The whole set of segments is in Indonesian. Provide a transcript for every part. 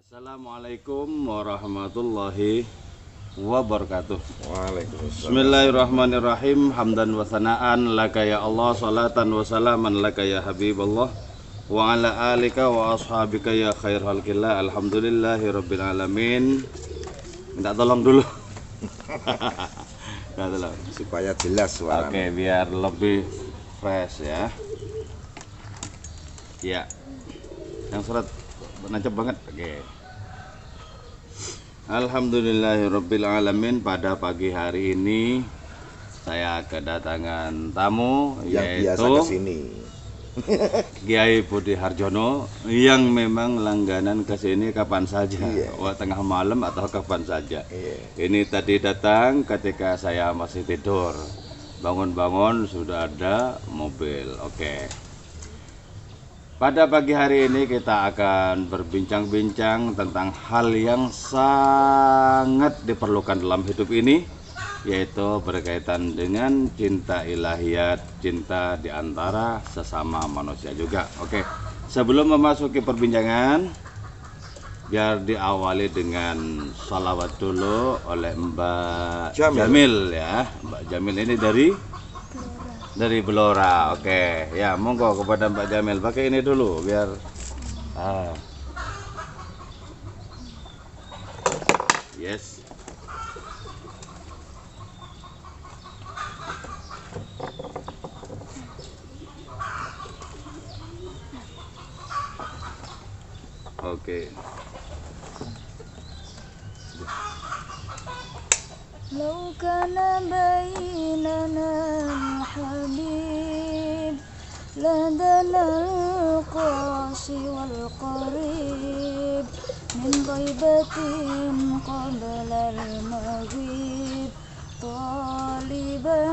Assalamualaikum warahmatullahi wabarakatuh. Waalaikumsalam. Bismillahirrahmanirrahim. Hamdan wa sana'an laka ya Allah, salatan wa salaman laka ya Habiballah, wa ala alika wa ashabika ya khair halqillah. Alhamdulillahi rabbil alamin. Minta tolong dulu. Minta tolong Supaya jelas suara. Oke, biar lebih fresh ya. Ya. Yang surat nancep banget. Oke. Alhamdulillahirabbil alamin. Pada pagi hari ini saya kedatangan tamu Yang biasa yaitu kesini. Kiai Budi Harjono yang memang langganan kesini kapan saja, tengah malam atau kapan saja. Ini tadi datang ketika saya masih tidur. Bangun-bangun sudah ada mobil. Oke. Pada pagi hari ini kita akan berbincang-bincang tentang hal yang sangat diperlukan dalam hidup ini, yaitu berkaitan dengan cinta ilahiyat, cinta di antara sesama manusia juga. Oke, sebelum memasuki perbincangan, biar diawali dengan salawat dulu oleh Mbak Jamil ya. Mbak Jamil ini dari Blora. Oke, ya monggo kepada Mbak Jamil. Pakai ini dulu biar yes. Oke. لو كان بيننا الحبيب لدنا القاسي والقريب من غيبة قبل المغيب طالبا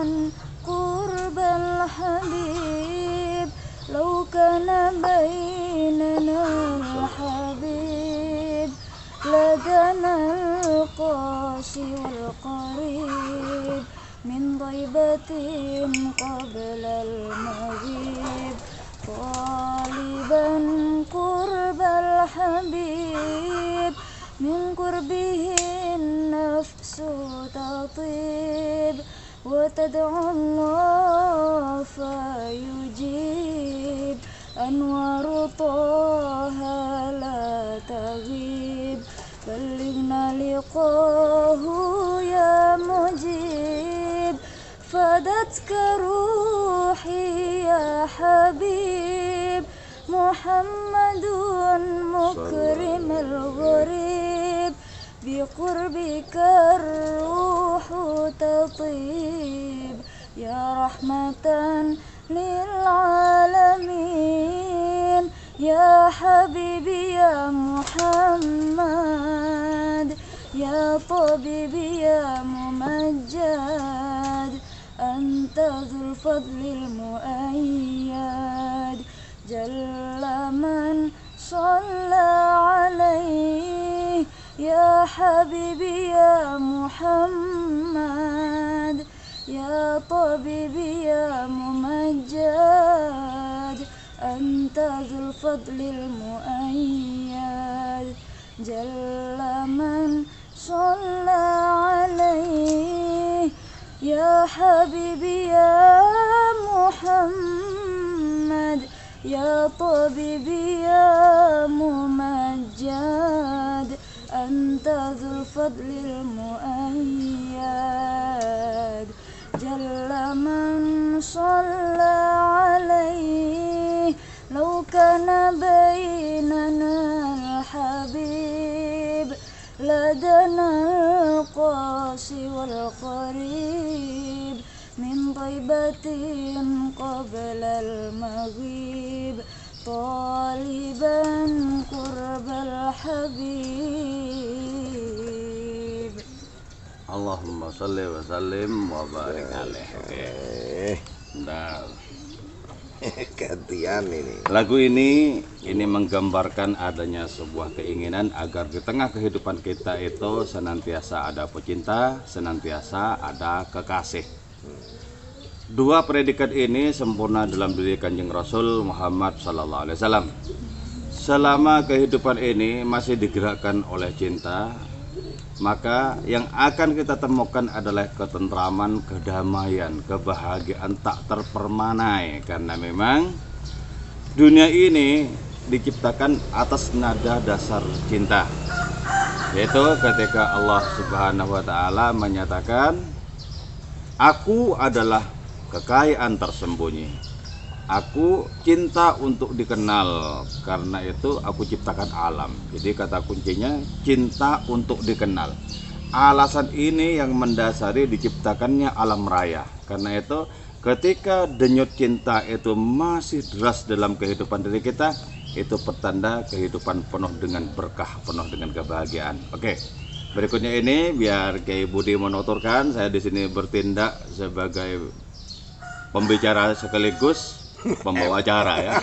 قرب الحبيب لو كان بيننا الحبيب لدنا القاسي والقريب من غيبة قبل المغيب طالبا قرب الحبيب من قربه النفس تطيب وتدعو الله فيجيب أنوار طه لا تغيب بلغنا لقاه يا مجيب فدتك روحي يا حبيب محمد مكرم الغريب بقربك الروح تطيب يا رحمة للعالمين يا حبيبي يا محمد يا طبيبي يا ممجد أنت ذو الفضل المؤيد جل من صلى عليه يا حبيبي يا محمد يا طبيبي يا ممجد أنت ذو الفضل المؤيد جل من صلى عليه يا حبيبي يا محمد يا طبيبي يا ممجد أنت ذو الفضل المؤيد جل من صلى عليه لو كان بيننا الحبيب لدنا القاسي والقريب من غيبة قبل المغيب طالبا قرب الحبيب Allahumma sholli wa sallim wa barik alaih. Oke. Nah, Gantian ini. lagu ini menggambarkan adanya sebuah keinginan agar di tengah kehidupan kita itu senantiasa ada pecinta, senantiasa ada kekasih. Dua predikat ini sempurna dalam diri Kanjeng Rasul Muhammad sallallahu alaihi wasallam. selama kehidupan ini masih digerakkan oleh cinta, maka yang akan kita temukan adalah ketentraman, kedamaian, kebahagiaan tak terpermanai. Karena memang dunia ini diciptakan atas nada dasar cinta, yaitu ketika Allah Subhanahu wa Ta'ala menyatakan, "Aku adalah kekayaan tersembunyi. Aku cinta untuk dikenal, karena itu aku ciptakan alam." Jadi kata kuncinya cinta untuk dikenal. Alasan ini yang mendasari diciptakannya alam raya. Karena itu ketika denyut cinta itu masih deras dalam kehidupan diri kita, itu pertanda kehidupan penuh dengan berkah, penuh dengan kebahagiaan. Oke. Berikutnya ini biar Kiai Budi menuturkan, saya di sini bertindak sebagai pembicara sekaligus pembawa acara ya.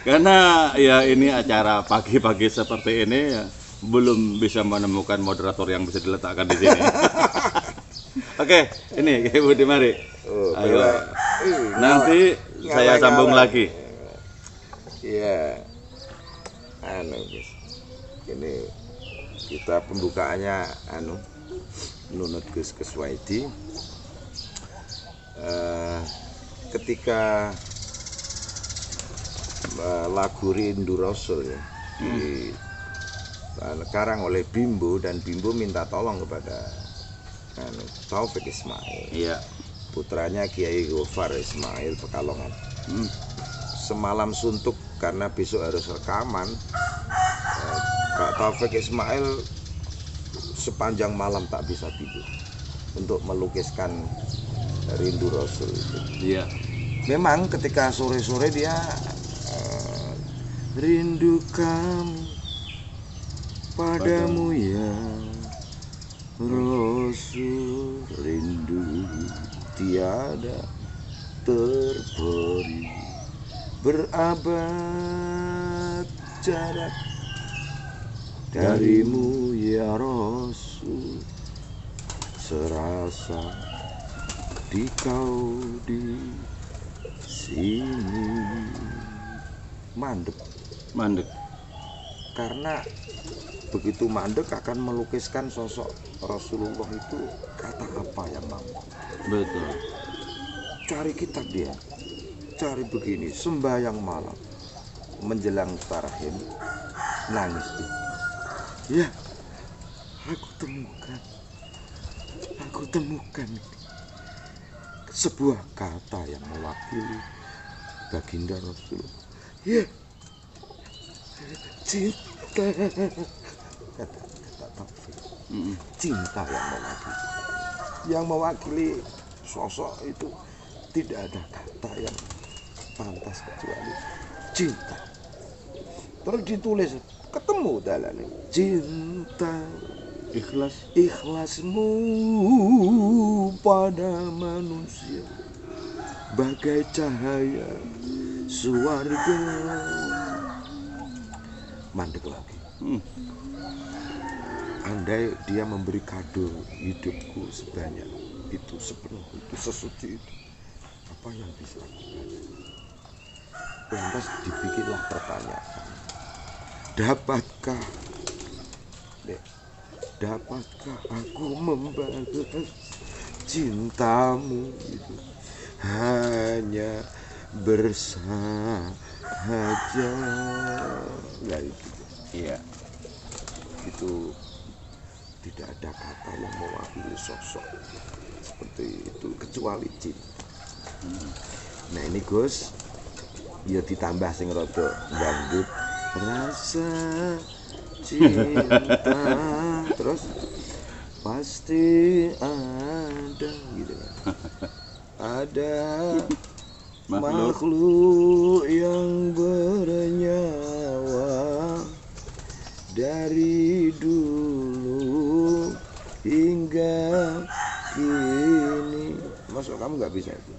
Karena ya ini acara pagi-pagi seperti ini ya, belum bisa menemukan moderator yang bisa diletakkan di sini. Oke, ini Kiai Budi mari. Ayo. Nanti saya sambung lagi. Iya. Guys. Ini kita pembukaannya nunut Gus Waidi. Ketika lagu Rindu Rasul ya, dikarang oleh Bimbo, dan Bimbo minta tolong kepada Taufik Ismail, Iya. putranya Kiai Gofar Ismail Pekalongan. Semalam suntuk karena besok harus rekaman. Pak Taufik Ismail sepanjang malam tak bisa tidur untuk melukiskan Rindu Rasul itu. Iya. Memang ketika sore-sore dia rindu kami padamu ya Rasul, rindu tiada terperi, berabad jarak darimu ya Rasul, serasa di kau di sini. Mandek karena begitu mandek akan melukiskan sosok Rasulullah itu kata apa yang mampu. Betul. Cari kitab dia, cari begini, sembahyang malam menjelang tarahim, nangis dia. Ya, aku temukan sebuah kata yang mewakili baginda Rasulullah. Ya, cinta, kata Taufik. Cinta yang mewakili sosok itu, tidak ada kata yang pantas kecuali cinta. Terus ditulis, ketemu dalamnya cinta, ikhlasmu pada manusia bagai cahaya suarga. Mandek lagi. Andai dia memberi kado hidupku sebanyak itu, sepenuh itu, sesuci itu, apa yang bisa aku kasih? Lantas dibikinlah pertanyaan, dapatkah aku membalas cintamu itu hanya bersahaja? Nah, itu. Iya. Itu tidak ada kata yang mewakili sosok seperti itu kecuali cinta. Nah ini Gus, ya ditambah sing rada dangdut, rasa cinta terus pasti ada gitu kan. Ada makhluk yang bernyawa dari dulu hingga kini. Masuk kamu nggak bisa itu.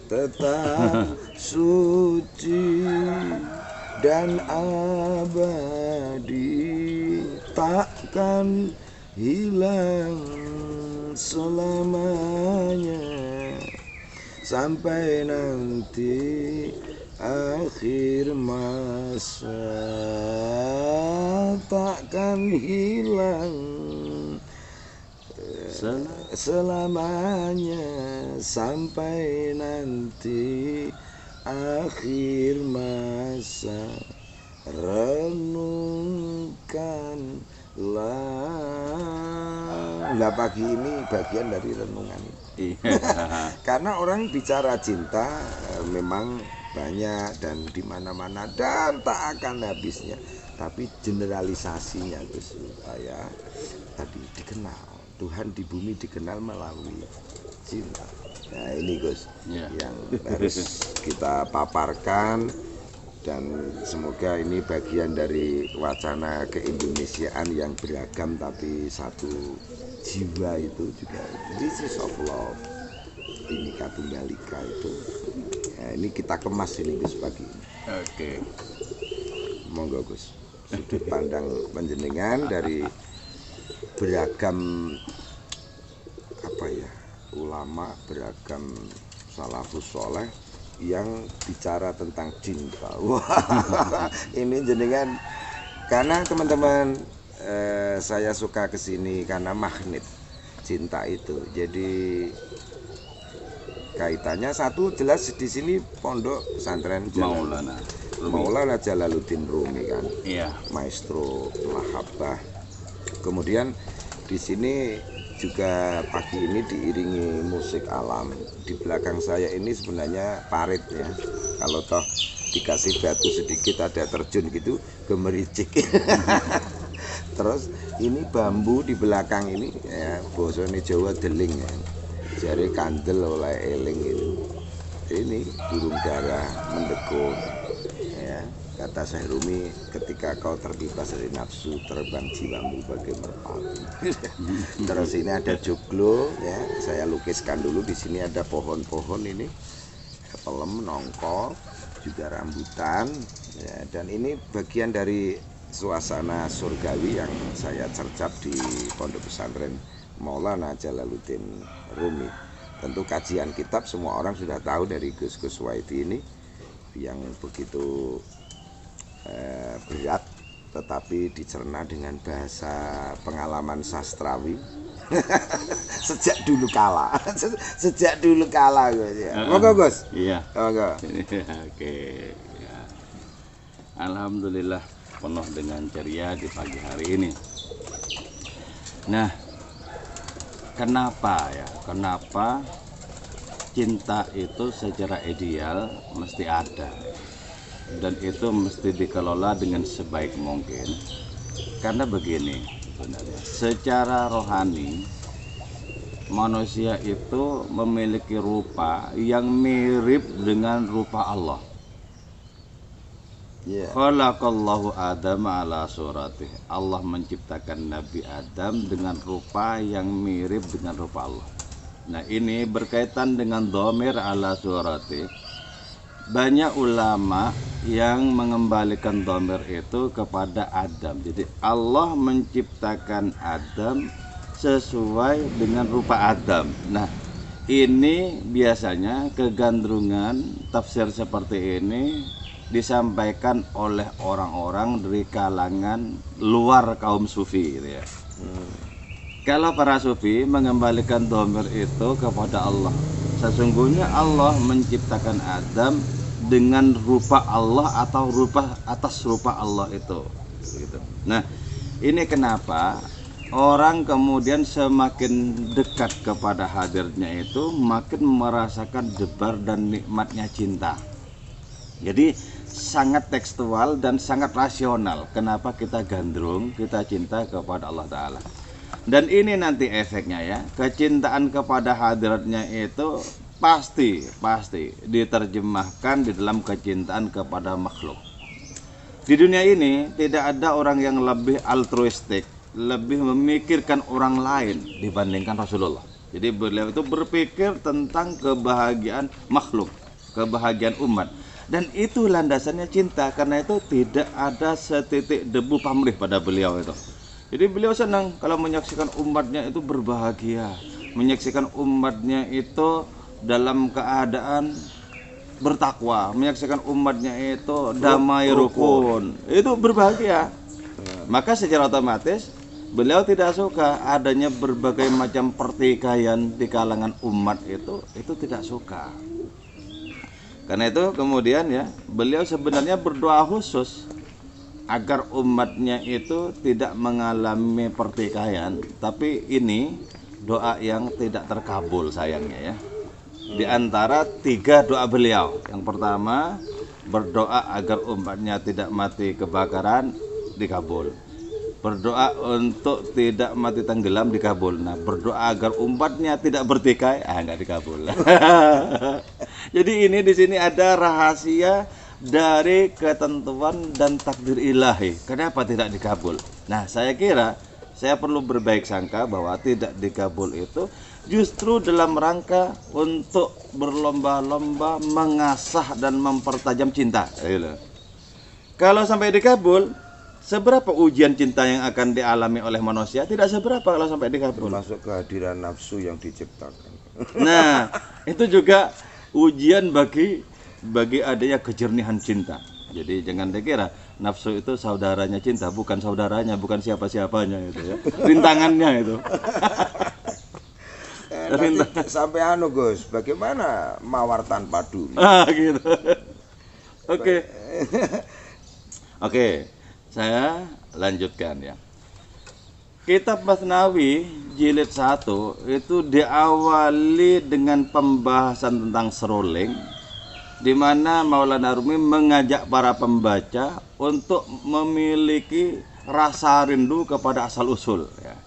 Tetap suci dan abadi, takkan hilang selamanya sampai nanti akhir masa. masa takkan hilang selamanya sampai nanti akhir masa. Renungkanlah. Lah pagi ini bagian dari renungan. Karena orang bicara cinta memang banyak dan di mana-mana dan tak akan habisnya. Tapi generalisasinya Gus, supaya tadi dikenal. Tuhan di bumi dikenal melalui cinta. Nah ini Gus, yang harus kita paparkan. Dan semoga ini bagian dari wacana keindonesiaan yang beragam tapi satu jiwa itu juga. This is of love. Bhinneka Tunggal Ika itu. Nah, ini kita kemas ini Gus pagi ini. Oke. Monggo Gus. Sudut pandang panjenengan dari beragam ulama, beragam salafus soleh yang bicara tentang cinta. Wah, ini jenengan karena teman-teman saya suka kesini karena magnet cinta itu. Jadi kaitannya satu jelas di sini pondok pesantren Maulana Jalaluddin Rumi kan. Iya. Maestro Mahabbah. Kemudian di sini juga pagi ini diiringi musik alam. Di belakang saya ini sebenarnya parit ya. Kalau toh dikasih batu sedikit ada terjun gitu, gemericik. Terus ini bambu di belakang ini ya, bosone Jawa deling ya. Jari kandel oleh eling itu. Ini burung dara mendekor. Ya, kata Syekh Rumi, ketika kau terbebas dari nafsu, terbang jiwamu bagai merpati. Terus ini ada joglo ya, saya lukiskan dulu. Di sini ada pohon-pohon ini, pelem, nongko, juga rambutan ya, dan ini bagian dari suasana surgawi yang saya cercap di pondok pesantren Maulana Jalaluddin Rumi. Tentu kajian kitab semua orang sudah tahu dari Gus Waidi ini yang begitu berat tetapi dicerna dengan bahasa pengalaman sastrawi. Sejak dulu kala Gus ya. Monggo Gus. Iya. Monggo. Oke. Ya. Alhamdulillah penuh dengan ceria di pagi hari ini. Nah, kenapa cinta itu secara ideal mesti ada dan itu mesti dikelola dengan sebaik mungkin? Karena begini sebenarnya, secara rohani manusia itu memiliki rupa yang mirip dengan rupa Allah. Khalaqallahu Adam ala suratih. Allah menciptakan Nabi Adam dengan rupa yang mirip dengan rupa Allah. Nah ini berkaitan dengan dhamir ala suratih. Banyak ulama yang mengembalikan dhamir itu kepada Adam. Jadi Allah menciptakan Adam sesuai dengan rupa Adam. Nah ini biasanya kegandrungan tafsir seperti ini disampaikan oleh orang-orang dari kalangan luar kaum sufi gitu ya. Kalau para sufi mengembalikan dhamir itu kepada Allah, sesungguhnya Allah menciptakan Adam dengan rupa Allah atau rupa atas rupa Allah itu gitu. Nah ini kenapa orang kemudian semakin dekat kepada hadirnya itu makin merasakan debar dan nikmatnya cinta. Jadi sangat tekstual dan sangat rasional. Kenapa kita gandrung, kita cinta kepada Allah Ta'ala. Dan ini nanti efeknya ya, kecintaan kepada hadiratnya itu pasti diterjemahkan di dalam kecintaan kepada makhluk. Di dunia ini tidak ada orang yang lebih altruistik, lebih memikirkan orang lain dibandingkan Rasulullah. Jadi beliau itu berpikir tentang kebahagiaan makhluk, kebahagiaan umat. Dan itu landasannya cinta, karena itu tidak ada setitik debu pamrih pada beliau itu. Jadi beliau senang kalau menyaksikan umatnya itu berbahagia, menyaksikan umatnya itu dalam keadaan bertakwa, menyaksikan umatnya itu damai rukun, itu berbahagia. Maka secara otomatis beliau tidak suka adanya berbagai macam pertikaian di kalangan umat, itu tidak suka. Karena itu kemudian ya, beliau sebenarnya berdoa khusus agar umatnya itu tidak mengalami pertikaian, tapi ini doa yang tidak terkabul sayangnya ya. Di antara 3 doa beliau, yang pertama berdoa agar umatnya tidak mati kebakaran, dikabul. Berdoa untuk tidak mati tenggelam, dikabul. Nah, berdoa agar umatnya tidak bertikai, nggak dikabul. Jadi ini di sini ada rahasia dari ketentuan dan takdir ilahi. Kenapa tidak dikabul? Nah, saya kira saya perlu berbaik sangka bahwa tidak dikabul itu justru dalam rangka untuk berlomba-lomba mengasah dan mempertajam cinta. Kalau sampai dikabul, seberapa ujian cinta yang akan dialami oleh manusia? Tidak seberapa kalau sampai dikabul. Termasuk kehadiran nafsu yang diciptakan. Nah, itu juga ujian bagi adanya kejernihan cinta. Jadi jangan dikira nafsu itu saudaranya cinta, bukan saudaranya, bukan siapa-siapanya itu ya. Rintangannya itu. Nanti sampai Gus, bagaimana mawar tanpa duri? Gitu. Oke. Oke, saya lanjutkan ya. Kitab Masnawi jilid 1 itu diawali dengan pembahasan tentang seruling, di mana Maulana Rumi mengajak para pembaca untuk memiliki rasa rindu kepada asal usul ya.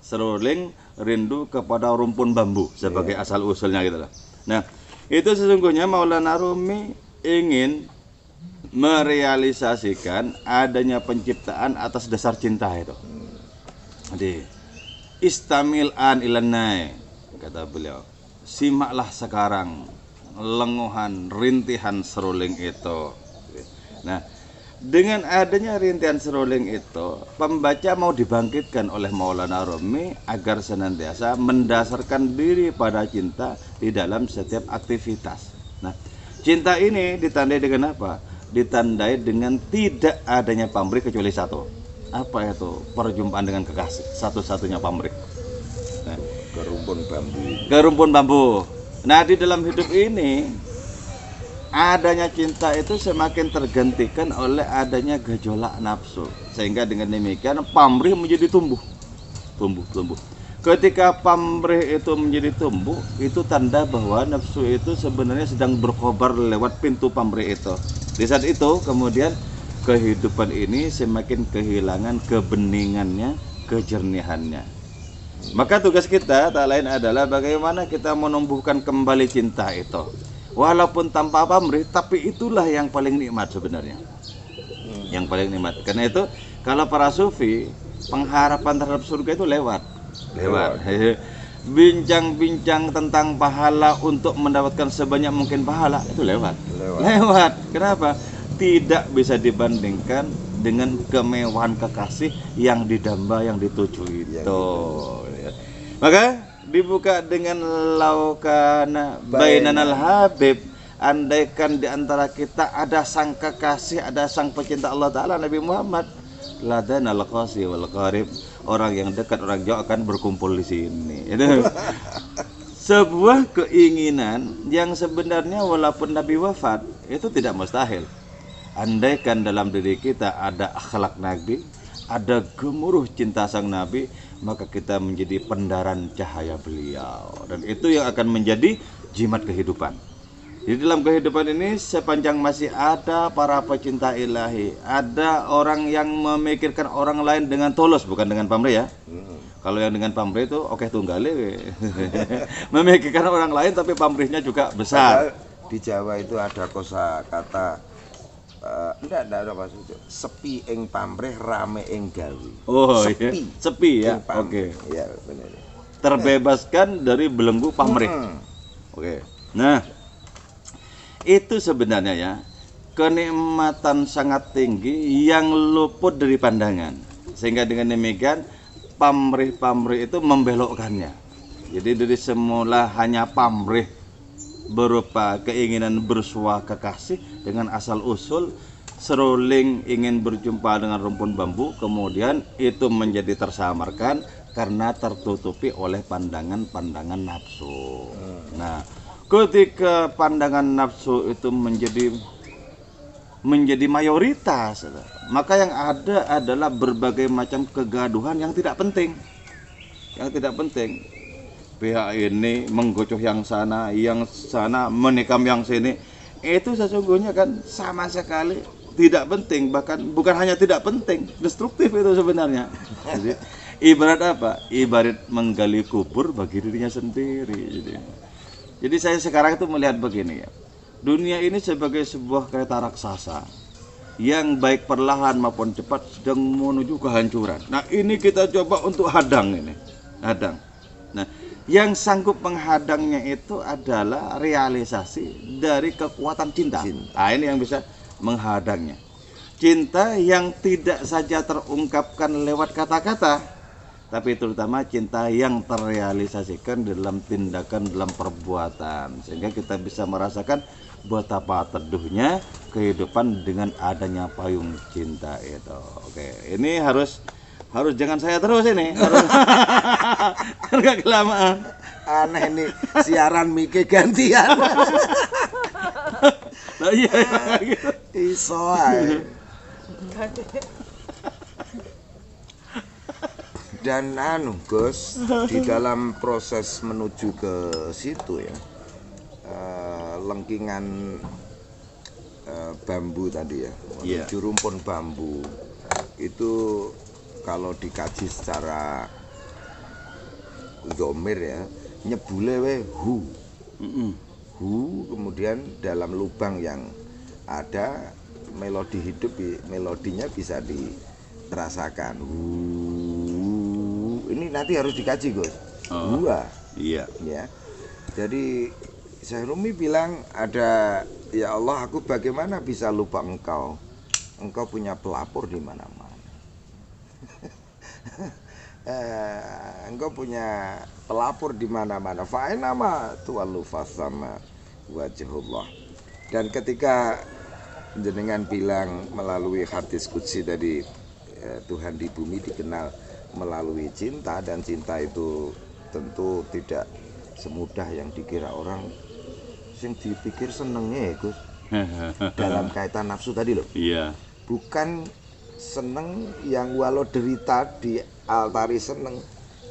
Seruling rindu kepada rumpun bambu sebagai asal usulnya gitu loh. Nah, itu sesungguhnya Maulana Rumi ingin merealisasikan adanya penciptaan atas dasar cinta itu. Jadi istamil an ilanai, kata beliau, simaklah sekarang lenguhan rintihan seruling itu. Nah, dengan adanya rintihan seruling itu, pembaca mau dibangkitkan oleh Maulana Rumi agar senantiasa mendasarkan diri pada cinta di dalam setiap aktivitas. Nah, cinta ini ditandai dengan apa? Ditandai dengan tidak adanya pamrih kecuali satu. Apa itu? Perjumpaan dengan kekasih, satu-satunya pamrih. Nah, Ke rumpun bambu. ke rumpun bambu. Nah, di dalam hidup ini adanya cinta itu semakin tergantikan oleh adanya gejolak nafsu, sehingga dengan demikian pamrih menjadi tumbuh. Ketika pamrih itu menjadi tumbuh, itu tanda bahwa nafsu itu sebenarnya sedang berkobar lewat pintu pamrih itu. Di saat itu kemudian kehidupan ini semakin kehilangan kebeningannya, kejernihannya. Maka tugas kita tak lain adalah bagaimana kita menumbuhkan kembali cinta itu. Walaupun tanpa pamrih, tapi itulah yang paling nikmat sebenarnya. Yang paling nikmat. Karena itu kalau para sufi, pengharapan terhadap surga itu lewat. Bincang-bincang tentang pahala untuk mendapatkan sebanyak mungkin pahala itu lewat. Kenapa? Tidak bisa dibandingkan dengan kemewahan kekasih yang didamba, yang dituju itu. Maka dibuka dengan laukana bainanal habib, andaikan di antara kita ada sang kekasih, ada sang pecinta Allah Ta'ala Nabi Muhammad, ladanal qasi wal qarib, orang yang dekat, orang jauh akan berkumpul di sini. Itu sebuah keinginan yang sebenarnya walaupun Nabi wafat itu tidak mustahil. Andaikan dalam diri kita ada akhlak Nabi, ada gemuruh cinta sang Nabi, maka kita menjadi pendaran cahaya beliau, dan itu yang akan menjadi jimat kehidupan. Di dalam kehidupan ini sepanjang masih ada para pecinta ilahi, ada orang yang memikirkan orang lain dengan tulus, bukan dengan pamrih ya. Kalau yang dengan pamrih itu oke tunggale. Memikirkan orang lain tapi pamrihnya juga besar. Di Jawa itu ada kosakata enggak ada maksudnya. Sepi ing pamrih, rame ing gawe. Oh sepi. iya. Sepi ya. Oke. Iya, benar. Terbebaskan dari belenggu pamrih. Oke. Nah, itu sebenarnya ya kenikmatan sangat tinggi yang luput dari pandangan. Sehingga dengan demikian pamrih-pamrih itu membelokkannya. Jadi dari semula hanya pamrih berupa keinginan bersuah kekasih dengan asal usul seruling ingin berjumpa dengan rumpun bambu, kemudian itu menjadi tersamarkan karena tertutupi oleh pandangan-pandangan nafsu. Nah, ketika pandangan nafsu itu menjadi mayoritas, maka yang ada adalah berbagai macam kegaduhan yang tidak penting. Yang tidak penting. Pihak ini menggocok yang sana menikam yang sini. Itu sesungguhnya kan sama sekali tidak penting, bahkan bukan hanya tidak penting, destruktif itu sebenarnya. Jadi, ibarat apa? Ibarat menggali kubur bagi dirinya sendiri. Jadi saya sekarang itu melihat begini ya. Dunia ini sebagai sebuah kereta raksasa yang baik perlahan maupun cepat sedang menuju kehancuran. Nah, ini kita coba untuk hadang ini. Hadang. Nah, yang sanggup menghadangnya itu adalah realisasi dari kekuatan cinta. Nah, ini yang bisa menghadangnya. Cinta yang tidak saja terungkapkan lewat kata-kata, tapi terutama cinta yang terrealisasikan dalam tindakan, dalam perbuatan, sehingga kita bisa merasakan betapa teduhnya kehidupan dengan adanya payung cinta itu. Oke, ini harus jangan saya terus ini. Harus kelamaan. Aneh nih, siaran Mike gantian. Nah, iya, gitu. Iso ae. Dan Gus, di dalam proses menuju ke situ ya, lengkingan bambu tadi ya, menuju rumpun bambu itu kalau dikaji secara zomir ya, nyebule we hu. Kemudian dalam lubang yang ada melodi hidup, melodinya bisa dirasakan. Ini nanti harus dikaji, Gus. Iya. Ya. Jadi Syekh Rumi bilang ada, ya Allah, aku bagaimana bisa lupa engkau? Engkau punya pelapor di mana-mana. Engkau punya pelapor di mana-mana. Fa'inama tuwallu fasama wajhullah. Dan ketika jenengan bilang melalui hadis qudsi tadi, Tuhan di bumi dikenal melalui cinta, dan cinta itu tentu tidak semudah yang dikira orang. Sing dipikir senengnya ya, Gus. Dalam kaitan nafsu tadi loh. Iya. Bukan seneng yang walau derita di altari seneng,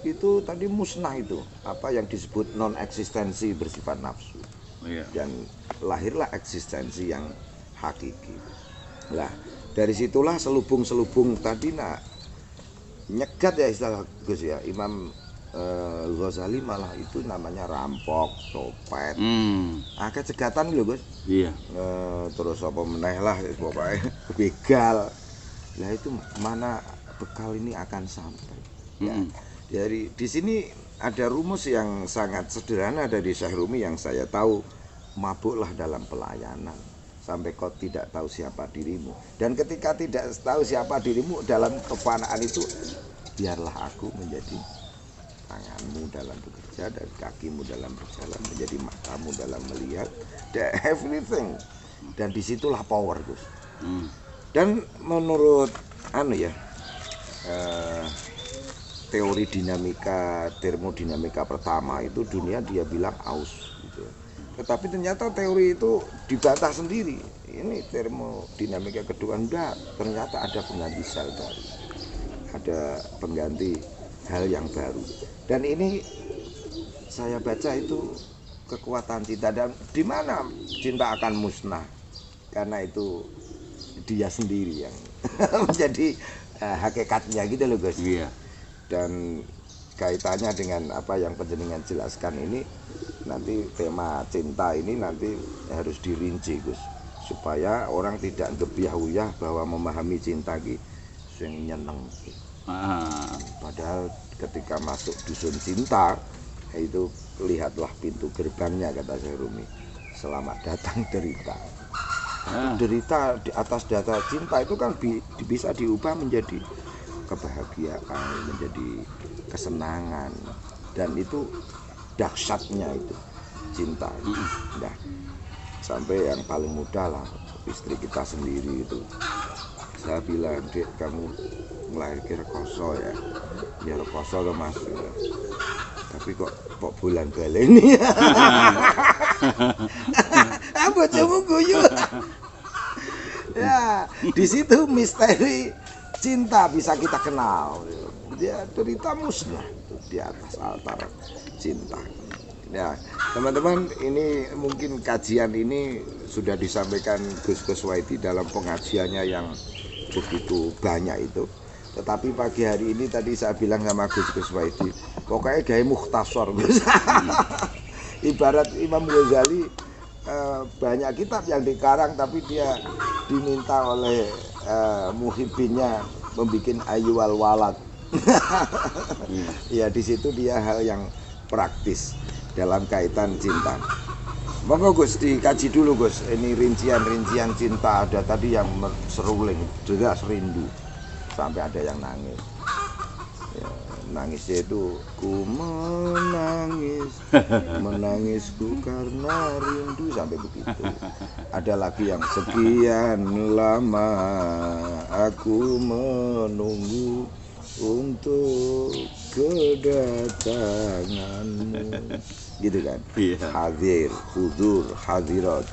itu tadi musnah, itu apa yang disebut non eksistensi bersifat nafsu. Dan lahirlah eksistensi yang hakiki. Lah, dari situlah selubung-selubung tadi nyegat ya istilah Gus ya. Imam Ghazali malah itu namanya rampok, copet. Akeh cegatan lho, Gus. Iya. Terus apa meneh lah pokoknya begal. Lah itu mana bekal ini akan sampai. Ya. Dari di sini ada rumus yang sangat sederhana dari Syekh Rumi yang saya tahu, mabuklah dalam pelayanan sampai kau tidak tahu siapa dirimu. Dan ketika tidak tahu siapa dirimu dalam kefanaan itu, biarlah aku menjadi tanganmu dalam bekerja dan kakimu dalam berjalan, menjadi matamu dalam melihat, everything. Dan disitulah power, Gus. Dan menurut teori dinamika, termodinamika pertama itu dunia dia bilang aus gitu. Tetapi ternyata teori itu dibantah sendiri. Ini termodinamika kedua, enggak, ternyata ada pengganti sel baru, ada pengganti hal yang baru. Dan ini saya baca itu kekuatan cinta, dan di mana cinta akan musnah, karena itu dia sendiri yang menjadi hakikatnya gitu loh, Gus. Iya. Dan kaitannya dengan apa yang panjenengan jelaskan ini, nanti tema cinta ini nanti harus dirinci, Gus, supaya orang tidak gebyah-uyah bahwa memahami cinta ki sing nyeneng. Padahal ketika masuk dusun cinta itu lihatlah pintu gerbangnya, kata Syekh Rumi, selamat datang derita. Derita di atas data cinta itu kan bisa diubah menjadi kebahagiaan, menjadi kesenangan, dan itu dahsyatnya itu. cinta. Nah, sampai yang paling muda lah, istri kita sendiri itu. Saya bilang, Dek, kamu melahirkan rekoso ya. Ya rekoso loh Mas. Tapi kok bulan baleni. Bojomu guyu. Ya, di situ misteri cinta bisa kita kenal. Dia derita musnah di atas altar cinta. Ya, teman-teman, ini mungkin kajian ini sudah disampaikan Gus Waidi dalam pengajiannya yang begitu banyak itu. Tetapi pagi hari ini tadi saya bilang sama Gus Waidi, pokoknya gaya mukhtasar Gus. Ibarat Imam Ghazali, banyak kitab yang dikarang tapi dia diminta oleh muhibinnya membuat ayyuhal walad. Ya, di situ dia hal yang praktis dalam kaitan cinta. Monggo Gus dikaji dulu Gus. Ini rincian-rincian cinta, ada tadi yang seruling, jelas rindu. Sampai ada yang nangis. Ya, nangisnya itu ku menangis, menangisku karena rindu, sampai begitu. Ada lagi yang sekian lama aku menunggu untuk kedatanganmu, gitu kan? Hadir, hudur, hadirat.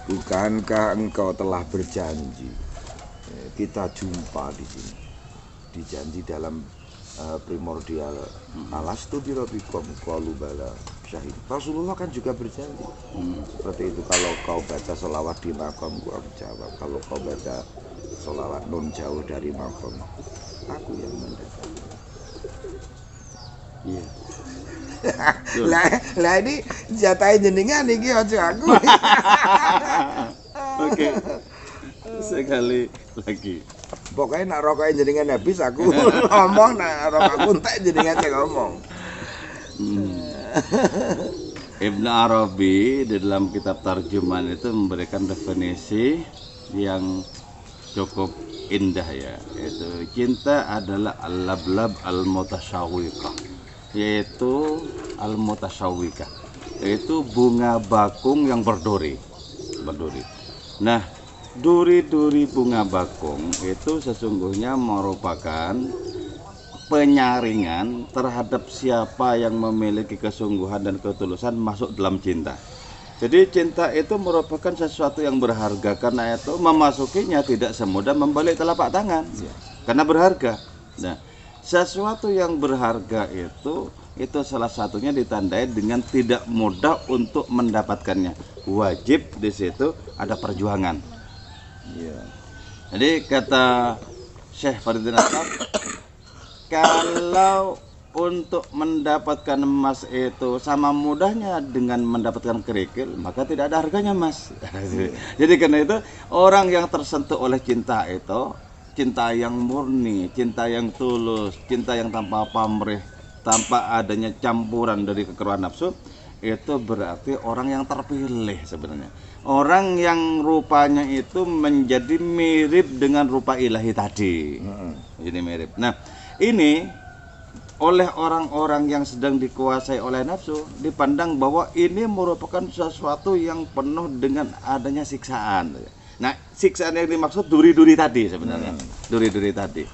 Bukankah engkau telah berjanji kita jumpa di sini? Dijanji dalam primordial alastu birabbikum qalu bala syahid. Rasulullah kan juga berjanji seperti itu. Kalau kau baca sholawat di makamku, aku jawab. Kalau kau baca sholawat nun jauh dari makam, aku yang mendapat. Iya. Lah ini jatahe jenengan iki aja aku. Oke. Sekali lagi. Pokoknya nak rokoknya jenengan habis aku ngomong, nak rokok aku entek jenengan yang ngomong. Ibn Arabi di dalam kitab tarjuman itu memberikan definisi yang cukup indah ya, yaitu cinta adalah al-lablab al-mutasyawiqah, yaitu al-mutasyawiqah, yaitu bunga bakung yang berduri. Nah, duri-duri bunga bakung itu sesungguhnya merupakan penyaringan terhadap siapa yang memiliki kesungguhan dan ketulusan masuk dalam cinta. Jadi cinta itu merupakan sesuatu yang berharga, karena itu memasukinya tidak semudah membalik telapak tangan, karena berharga. Nah, sesuatu yang berharga itu salah satunya ditandai dengan tidak mudah untuk mendapatkannya. Wajib di situ ada perjuangan. Jadi kata Syekh Faridin Asy'ab, kalau untuk mendapatkan emas itu sama mudahnya dengan mendapatkan kerikil, maka tidak ada harganya emas. Jadi karena itu orang yang tersentuh oleh cinta itu, cinta yang murni, cinta yang tulus, cinta yang tanpa pamrih, tanpa adanya campuran dari kekeruan nafsu, itu berarti orang yang terpilih sebenarnya. Orang yang rupanya itu menjadi mirip dengan rupa ilahi tadi. Jadi mirip. Nah, ini oleh orang-orang yang sedang dikuasai oleh nafsu dipandang bahwa ini merupakan sesuatu yang penuh dengan adanya siksaan. Nah, siksaan yang dimaksud duri-duri tadi sebenarnya. Duri-duri tadi.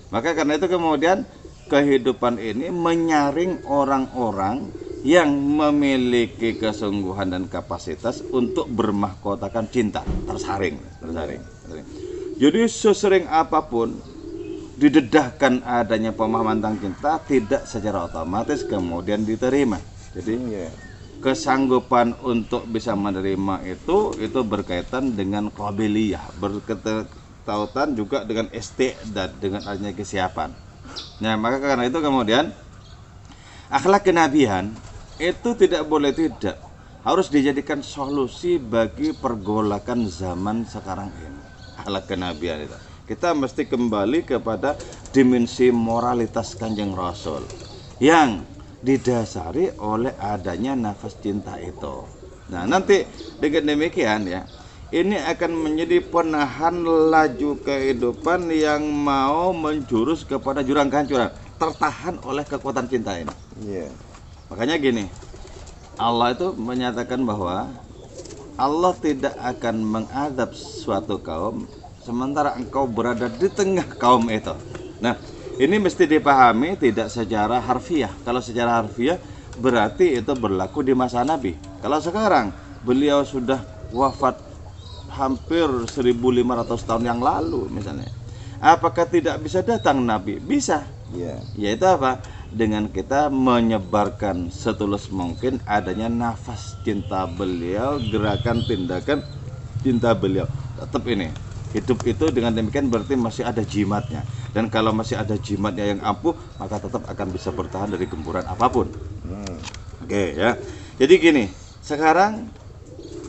Maka karena itu kemudian kehidupan ini menyaring orang-orang yang memiliki kesungguhan dan kapasitas untuk bermahkotakan cinta, tersaring. Jadi sesering apapun didedahkan adanya pemahaman tentang cinta, tidak secara otomatis kemudian diterima. Jadi kesanggupan untuk bisa menerima itu berkaitan dengan qabiliyah, berkaitan juga dengan isti'dad, dengan adanya kesiapan. Nah, maka karena itu kemudian akhlak kenabian itu tidak boleh tidak harus dijadikan solusi bagi pergolakan zaman sekarang ini. Akhlak kenabian itu kita mesti kembali kepada dimensi moralitas Kanjeng Rasul yang didasari oleh adanya nafas cinta itu. Nah, nanti dengan demikian ya, ini akan menjadi penahan laju kehidupan yang mau menjurus kepada jurang kehancuran, tertahan oleh kekuatan cinta ini. Makanya gini, Allah itu menyatakan bahwa Allah tidak akan mengadab suatu kaum sementara engkau berada di tengah kaum itu. Nah, ini mesti dipahami tidak secara harfiah. Kalau secara harfiah berarti itu berlaku di masa Nabi. Kalau sekarang beliau sudah wafat hampir 1500 tahun yang lalu misalnya. Apakah tidak bisa datang Nabi? Bisa. Ya. Yaitu apa? Dengan kita menyebarkan setulus mungkin adanya nafas cinta beliau, gerakan tindakan cinta beliau. Tetap ini hidup itu dengan demikian berarti masih ada jimatnya. Dan kalau masih ada jimatnya yang ampuh, maka tetap akan bisa bertahan dari gempuran apapun. Oke ya. Jadi gini, sekarang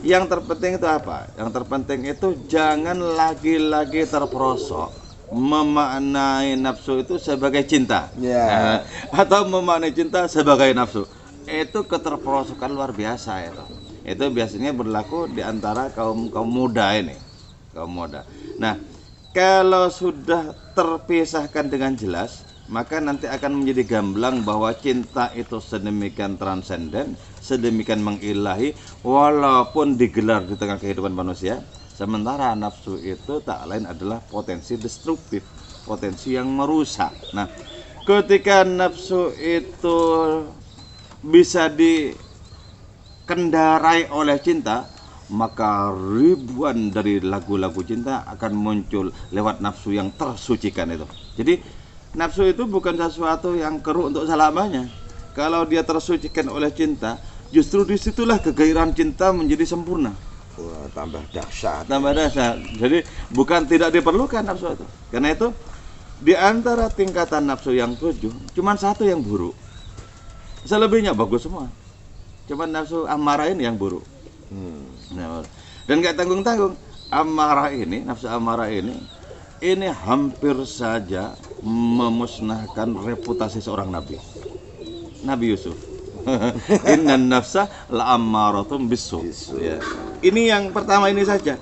yang terpenting itu apa? Yang terpenting itu jangan lagi-lagi terperosok memaknai nafsu itu sebagai cinta, atau memaknai cinta sebagai nafsu. Itu keterperosokan luar biasa itu. Itu biasanya berlaku di antara kaum muda ini, kaum muda. Nah, kalau sudah terpisahkan dengan jelas, maka nanti akan menjadi gamblang bahwa cinta itu sedemikian transenden, sedemikian mengilahi, walaupun digelar di tengah kehidupan manusia. Sementara nafsu itu tak lain adalah potensi destruktif, potensi yang merusak. Nah, ketika nafsu itu bisa dikendarai oleh cinta, maka ribuan dari lagu-lagu cinta akan muncul lewat nafsu yang tersucikan itu. Jadi nafsu itu bukan sesuatu yang keruh untuk selamanya. Kalau dia tersucikan oleh cinta, justru disitulah kegairahan cinta menjadi sempurna. Wah, tambah dahsyat. Tambah dahsyat. Jadi bukan tidak diperlukan nafsu itu. Karena itu di antara tingkatan nafsu yang 7, cuma satu yang buruk. Selebihnya bagus semua. Cuma nafsu amarah ini yang buruk. Nah, dan gak tanggung-tanggung amarah ini, nafsu amarah ini hampir saja memusnahkan reputasi seorang nabi. Nabi Yusuf. Innan nafsa la'ammaratun bisu. Ya. Ini yang pertama ini saja.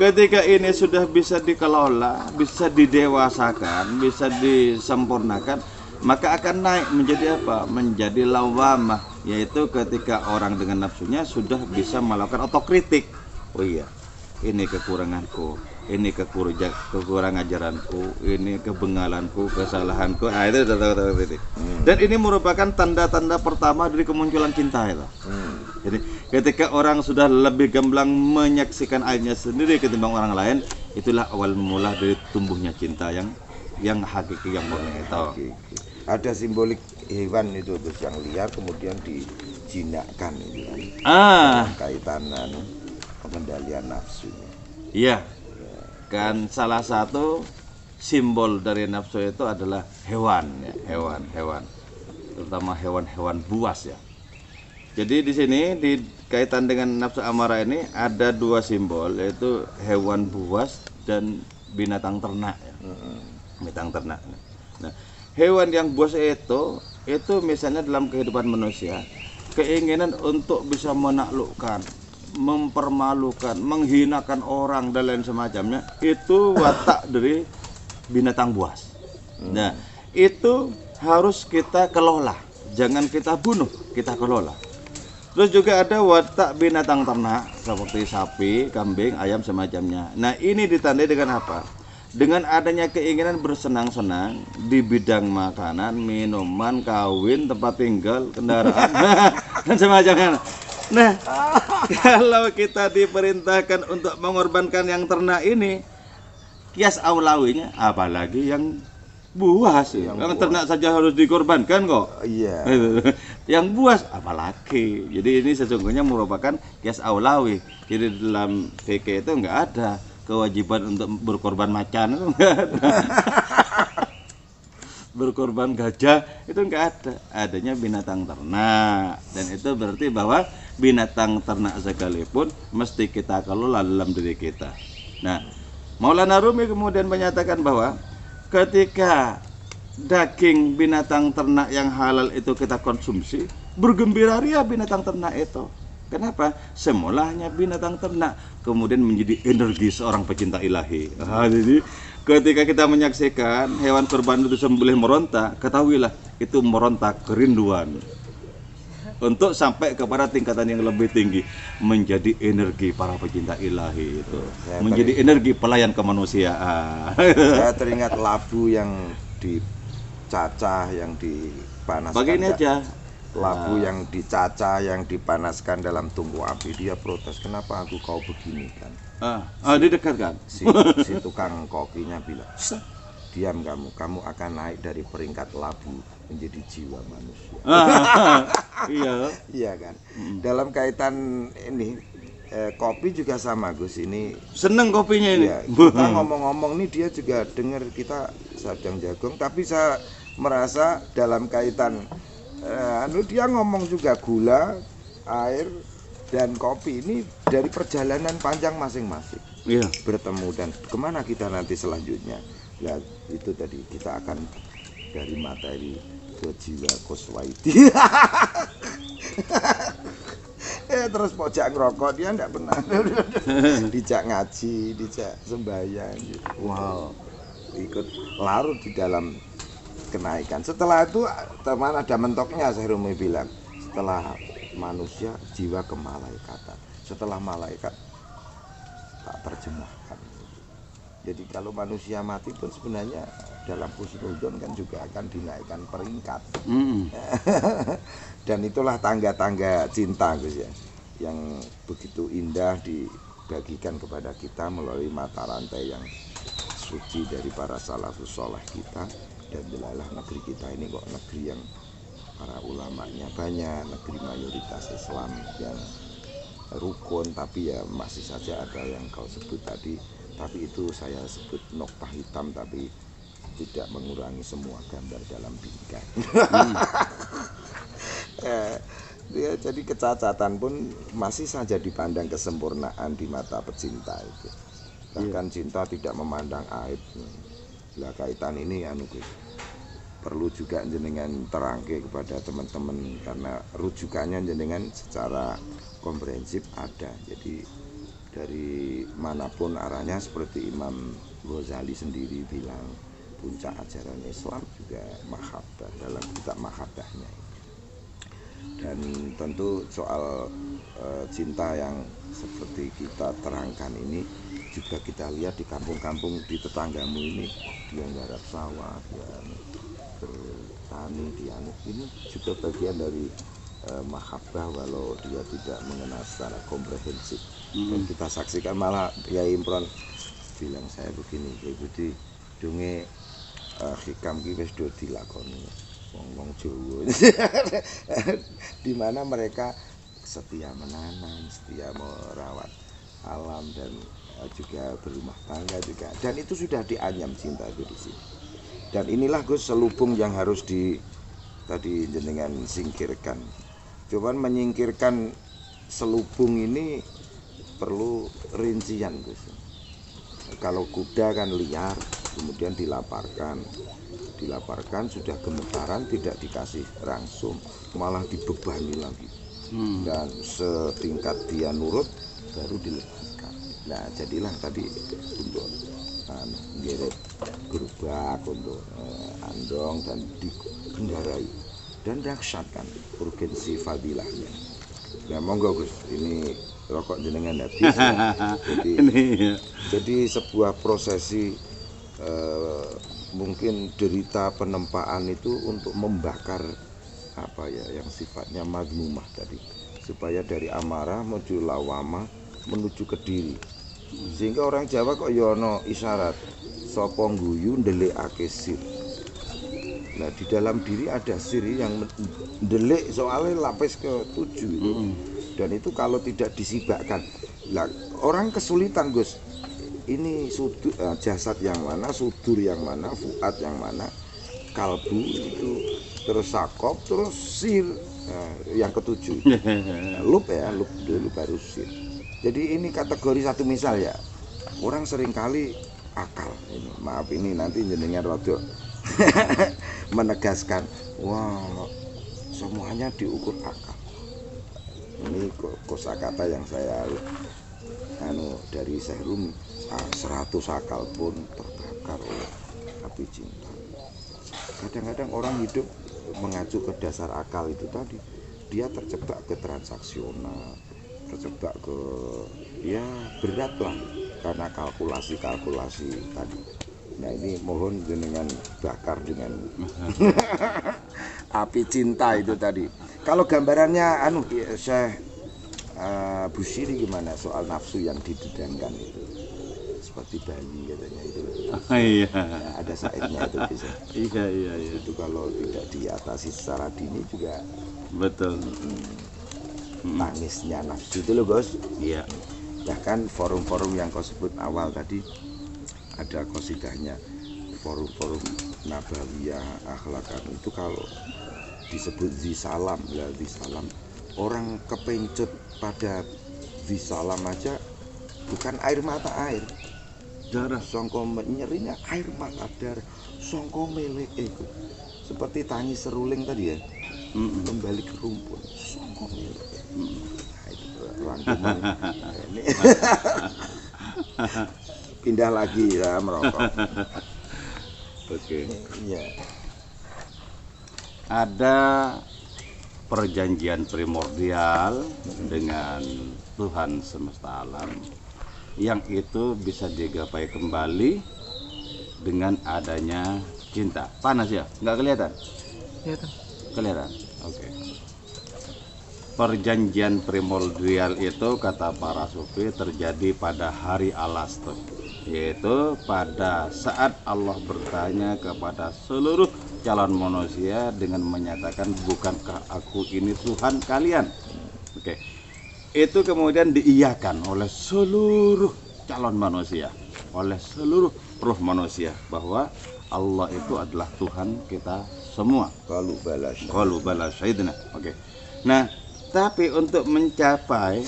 Ketika ini sudah bisa dikelola, bisa didewasakan, bisa disempurnakan, maka akan naik menjadi apa? Menjadi lawamah, yaitu ketika orang dengan nafsunya sudah bisa melakukan otokritik. Oh iya, ini kekuranganku, ini kekurangan ajaranku, ini kebengalanku, kesalahanku. Nah, itu sudah otokritik. Dan ini merupakan tanda-tanda pertama dari kemunculan cinta itu. Jadi ketika orang sudah lebih gamblang menyaksikan aibnya sendiri ketimbang orang lain, itulah awal mula dari tumbuhnya cinta yang hakiki, yang murni itu. Ada simbolik hewan itu terus yang liar kemudian dijinakkan itu kaitan pengendalian nafsunya. Iya. Kan salah satu simbol dari nafsu itu adalah hewan ya, hewan. Terutama hewan-hewan buas ya. Jadi di sini kaitan dengan nafsu amarah ini ada dua simbol, yaitu hewan buas dan binatang ternak ya. Binatang ternak. Nah, hewan yang buas itu misalnya dalam kehidupan manusia, keinginan untuk bisa menaklukkan, mempermalukan, menghinakan orang dan lain semacamnya, itu watak dari binatang buas. Nah, itu harus kita kelola, jangan kita bunuh, kita kelola. Terus juga ada watak binatang ternak seperti sapi, kambing, ayam semacamnya. Nah, ini ditandai dengan apa? Dengan adanya keinginan bersenang-senang di bidang makanan, minuman, kawin, tempat tinggal, kendaraan dan semacamnya. Nah, kalau kita diperintahkan untuk mengorbankan yang ternak ini, kias aulawinya apalagi yang buas. Yang ternak saja harus dikorbankan kok. Iya. Yang buas apalagi. Jadi ini sesungguhnya merupakan kias aulawi. Jadi dalam fikih itu enggak ada kewajiban untuk berkorban macan, itu enggak ada. Berkorban gajah itu enggak ada. Adanya binatang ternak. Dan itu berarti bahwa binatang ternak sekalipun mesti kita kelola dalam diri kita. Nah, Maulana Rumi kemudian menyatakan bahwa ketika daging binatang ternak yang halal itu kita konsumsi, bergembira ria binatang ternak itu. Kenapa? Semulanya binatang ternak, kemudian menjadi energi seorang pecinta ilahi. Jadi ketika kita menyaksikan hewan kurban itu sembelih meronta, ketahuilah itu meronta kerinduan. untuk sampai kepada tingkatan yang lebih tinggi, menjadi energi para pecinta ilahi itu, menjadi energi pelayan kemanusiaan. Saya teringat labu yang dicacah, yang dipanaskan. Begini aja, Labu yang dicacah, yang dipanaskan dalam tungku api, dia protes, kenapa aku kau begini kan? didekatkan. Si tukang kokinya bilang, diam kamu akan naik dari peringkat labu menjadi jiwa manusia. Iya. Iya kan. Dalam kaitan ini kopi juga sama Gus, ini Seneng kopinya ini. ya, kita ngomong-ngomong nih dia juga dengar kita sedang jagung, tapi saya merasa dalam kaitan dia ngomong juga gula, air dan kopi ini dari perjalanan panjang masing-masing. Iya. Bertemu dan kemana kita nanti selanjutnya. Ya itu tadi kita akan dari materi ke jiwa Kuswaiti. Terus pojak ngerokok dia enggak pernah. Dijak ngaji, dijak sembahyang gitu. Wow. Ikut larut di dalam kenaikan. Setelah itu teman ada mentoknya, saya Rumi bilang. Setelah manusia jiwa ke malaikatan. Setelah malaikat tak terjemahkan. Jadi kalau manusia mati pun sebenarnya dalam husnuzon kan juga akan dinaikkan peringkat. Dan itulah tangga-tangga cinta Gus ya, yang begitu indah dibagikan kepada kita melalui mata rantai yang suci dari para salafus soleh kita. Dan jelalah negeri kita ini kok negeri yang para ulamanya banyak, negeri mayoritas Islam yang rukun, tapi ya masih saja ada yang kau sebut tadi, tapi itu saya sebut noktah hitam, tapi tidak mengurangi semua gambar dalam bingkai. Ya, jadi kecacatan pun masih saja dipandang kesempurnaan di mata pecinta itu. Bahkan cinta tidak memandang aib. Lah kaitan ini perlu juga jenengan terangke kepada teman-teman, karena rujukannya jenengan secara komprehensif ada. Jadi dari manapun arahnya, seperti Imam Ghazali sendiri bilang puncak ajaran Islam juga mahabbah, dalam kitab mahabbahnya. Dan tentu soal cinta yang seperti kita terangkan ini juga kita lihat di kampung-kampung di tetanggamu ini, dia nggarap sawah, dia bertani, dia ini juga bagian dari mahabbah, walau dia tidak mengenal secara komprehensif. Dan kita saksikan malah Kiai Imron bilang saya begini, Kiai Budi dunge hikam ki wis do dilakoni wong-wong Jawa. Di mana mereka setia menanam, setia merawat alam, dan juga berumah tangga juga. Dan itu sudah dianyam cinta itu di sini. Dan inilah Gus selubung yang harus tadi jenengan singkirkan. Cuman menyingkirkan selubung ini perlu rincian Gus. Kalau kuda kan liar, kemudian dilaparkan sudah gemetaran, tidak dikasih rangsum, malah dibebani lagi. Dan setingkat dia nurut baru dilepaskan. Nah jadilah tadi untuk nggeret gerobak, untuk andong dan dikendarai, dan dahsyat kan urgensi fadilahnya. Nah monggo Gus, ini rokok jenengan habis ya. Jadi sebuah prosesi mungkin derita penempaan itu untuk membakar apa ya yang sifatnya madmumah tadi, supaya dari amarah menuju lawamah menuju ke diri. Sehingga orang Jawa kok yono isyarat sapa guyu ndelikake sir. Nah di dalam diri ada sir yang ndelik, soalnya lapis ke-7 itu. Dan itu kalau tidak disibakkan, lah orang kesulitan Gus. Ini sudur, jasad yang mana, sudur yang mana, fuad yang mana, kalbu itu, terus sakop, terus sir, yang ke-7. Lup ya, lup dulu baru sir. Jadi ini kategori satu misal ya. Orang seringkali akal ini, maaf ini nanti jenengan rada menegaskan, wah semuanya diukur akal. Ini kosakata yang saya dari Syekh Rumi, 100 akal pun terbakar oleh api cinta. Kadang-kadang orang hidup mengacu ke dasar akal itu tadi, dia terjebak ke transaksional, terjebak ke ya berat lah karena kalkulasi tadi. Nah ini mohon jenengan bakar dengan api cinta itu tadi. Kalau gambarannya Syekh Busiri gimana soal nafsu yang didendangkan itu? Seperti bayi katanya itu. Iya. Ya, ada saatnya itu bisa. Iya. Itu kalau tidak diatasi secara dini juga Betul. tangisnya nafsu itu loh bos. Iya. Bahkan forum-forum yang kau sebut awal tadi ada qasidahnya, forum-forum nabawiyah akhlakan itu kalau disebut zisalam ya zisalam, orang kepencut pada zisalam aja bukan air mata air darah songko nyerinya air mata darah songko melek itu seperti tangis seruling tadi ya. Kembali ke rumpun songko melek. Nah, itu rangkuman ini pindah lagi ya merokok. Oke. Iya. Ada perjanjian primordial dengan Tuhan semesta alam yang itu bisa digapai kembali dengan adanya cinta. Panas ya? Nggak kelihatan? Kelihatan. Oke. Perjanjian primordial itu kata para sufi terjadi pada hari Alastor, yaitu pada saat Allah bertanya kepada seluruh calon manusia dengan menyatakan bukankah aku ini Tuhan kalian. Oke. Itu kemudian diiyakan oleh seluruh calon manusia, oleh seluruh ruh manusia bahwa Allah itu adalah Tuhan kita semua. Qalu bala syahidna. Oke. Nah, tapi untuk mencapai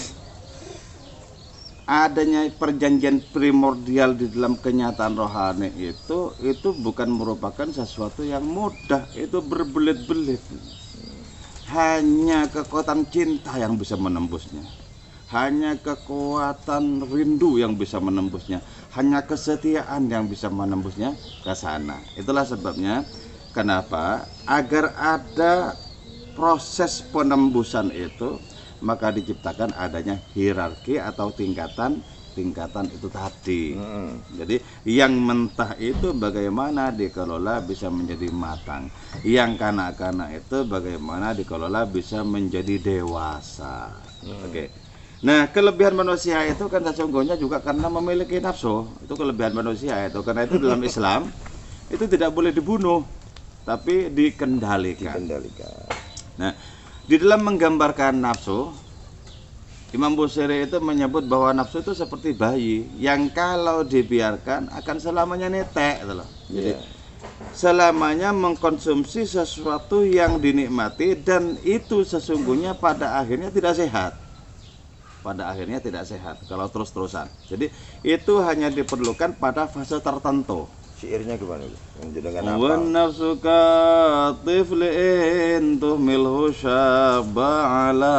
adanya perjanjian primordial di dalam kenyataan rohani itu bukan merupakan sesuatu yang mudah, itu berbelit-belit. Hanya kekuatan cinta yang bisa menembusnya, hanya kekuatan rindu yang bisa menembusnya, hanya kesetiaan yang bisa menembusnya ke sana. Itulah sebabnya kenapa agar ada proses penembusan itu maka diciptakan adanya hierarki atau tingkatan itu tadi. Jadi yang mentah itu bagaimana dikelola bisa menjadi matang, yang kanak-kanak itu bagaimana dikelola bisa menjadi dewasa. Oke. Nah, kelebihan manusia itu kan sesungguhnya juga karena memiliki nafsu. Itu kelebihan manusia itu. Karena itu dalam Islam itu tidak boleh dibunuh, tapi dikendalikan. Nah, di dalam menggambarkan nafsu, Imam Busiri itu menyebut bahwa nafsu itu seperti bayi yang kalau dibiarkan akan selamanya netek gitu loh. Jadi selamanya mengkonsumsi sesuatu yang dinikmati dan itu sesungguhnya pada akhirnya tidak sehat. Pada akhirnya tidak sehat kalau terus-terusan. Jadi itu hanya diperlukan pada fase tertentu. Syairnya gimana? Dengan apa? Wa nafsuka tiflin tuhmilhu syabala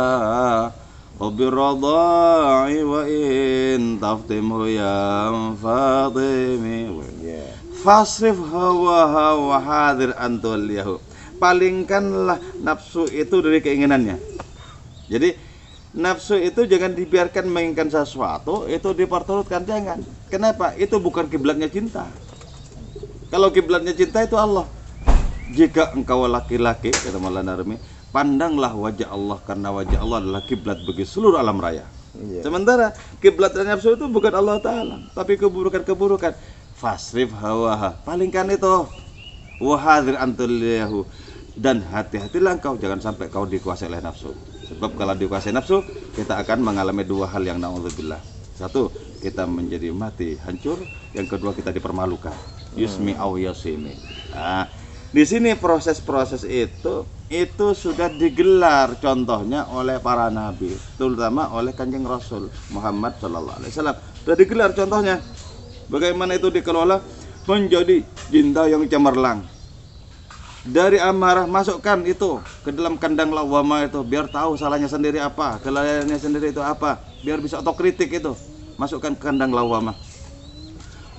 Hubirradai wa in taftimhu yang fatimi Fasrif hawa wa hadir antul yahu. Palingkanlah nafsu itu dari keinginannya. Jadi nafsu itu jangan dibiarkan menginginkan sesuatu, itu diperturutkan, jangan. Kenapa? Itu bukan kiblatnya cinta. Kalau kiblatnya cinta itu Allah. Jika engkau laki-laki, kata Maulana Rumi, pandanglah wajah Allah karena wajah Allah adalah kiblat bagi seluruh alam raya. Sementara kiblat dan nafsu itu bukan Allah Ta'ala, tapi keburukan-keburukan. Fasrif hawaha, palingkan itu. Wahadir antuliyahu, dan hati-hatilah engkau jangan sampai kau dikuasai oleh nafsu. Sebab kalau dikuasai nafsu, kita akan mengalami dua hal yang na'udzubillah. Satu, kita menjadi mati, hancur. Yang kedua, kita dipermalukan. Yusmi aw yasimi. Nah, di sini proses-proses itu sudah digelar contohnya oleh para nabi, terutama oleh Kanjeng Rasul Muhammad SAW. Sudah digelar contohnya. Bagaimana itu dikelola menjadi cinta yang cemerlang. Dari amarah masukkan itu ke dalam kandang lawama itu biar tahu salahnya sendiri apa, kelalaiannya sendiri itu apa, biar bisa otokritik itu. Masukkan ke kandang lawama.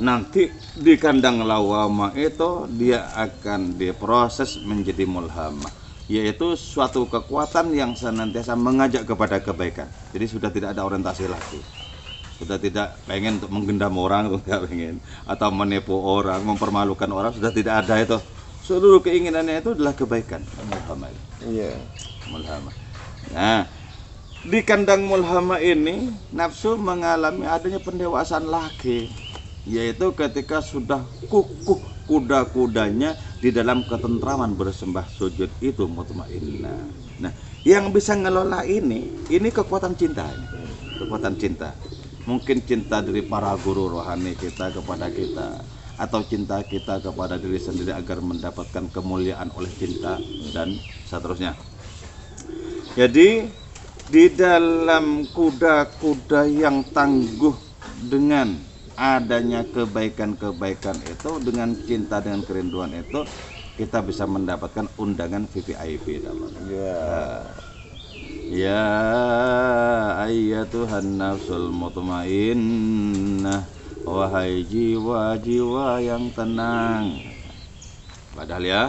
Nanti di kandang lawama itu dia akan diproses menjadi mulhamah, yaitu suatu kekuatan yang senantiasa mengajak kepada kebaikan. Jadi sudah tidak ada orientasi lagi. Sudah tidak pengen untuk menggendam orang, atau tidak pengen, atau menipu orang, mempermalukan orang, sudah tidak ada itu. Seluruh keinginannya itu adalah kebaikan. Mulhamah. Iya. Mulhamah. Nah, di kandang mulhamah ini nafsu mengalami adanya pendewasaan lagi, yaitu ketika sudah kukuh kuda-kudanya di dalam ketentraman bersembah sujud itu mutmainnah. Nah, yang bisa ngelola ini kekuatan cinta. Kekuatan cinta. Mungkin cinta dari para guru rohani kita kepada kita, atau cinta kita kepada diri sendiri agar mendapatkan kemuliaan oleh cinta, dan seterusnya. Jadi di dalam kuda-kuda yang tangguh dengan adanya kebaikan-kebaikan itu, dengan cinta, dengan kerinduan itu, kita bisa mendapatkan undangan VVIP dalam. Ya ayyatuhan nafsul mutmainnah, wahai jiwa-jiwa yang tenang. Padahal ya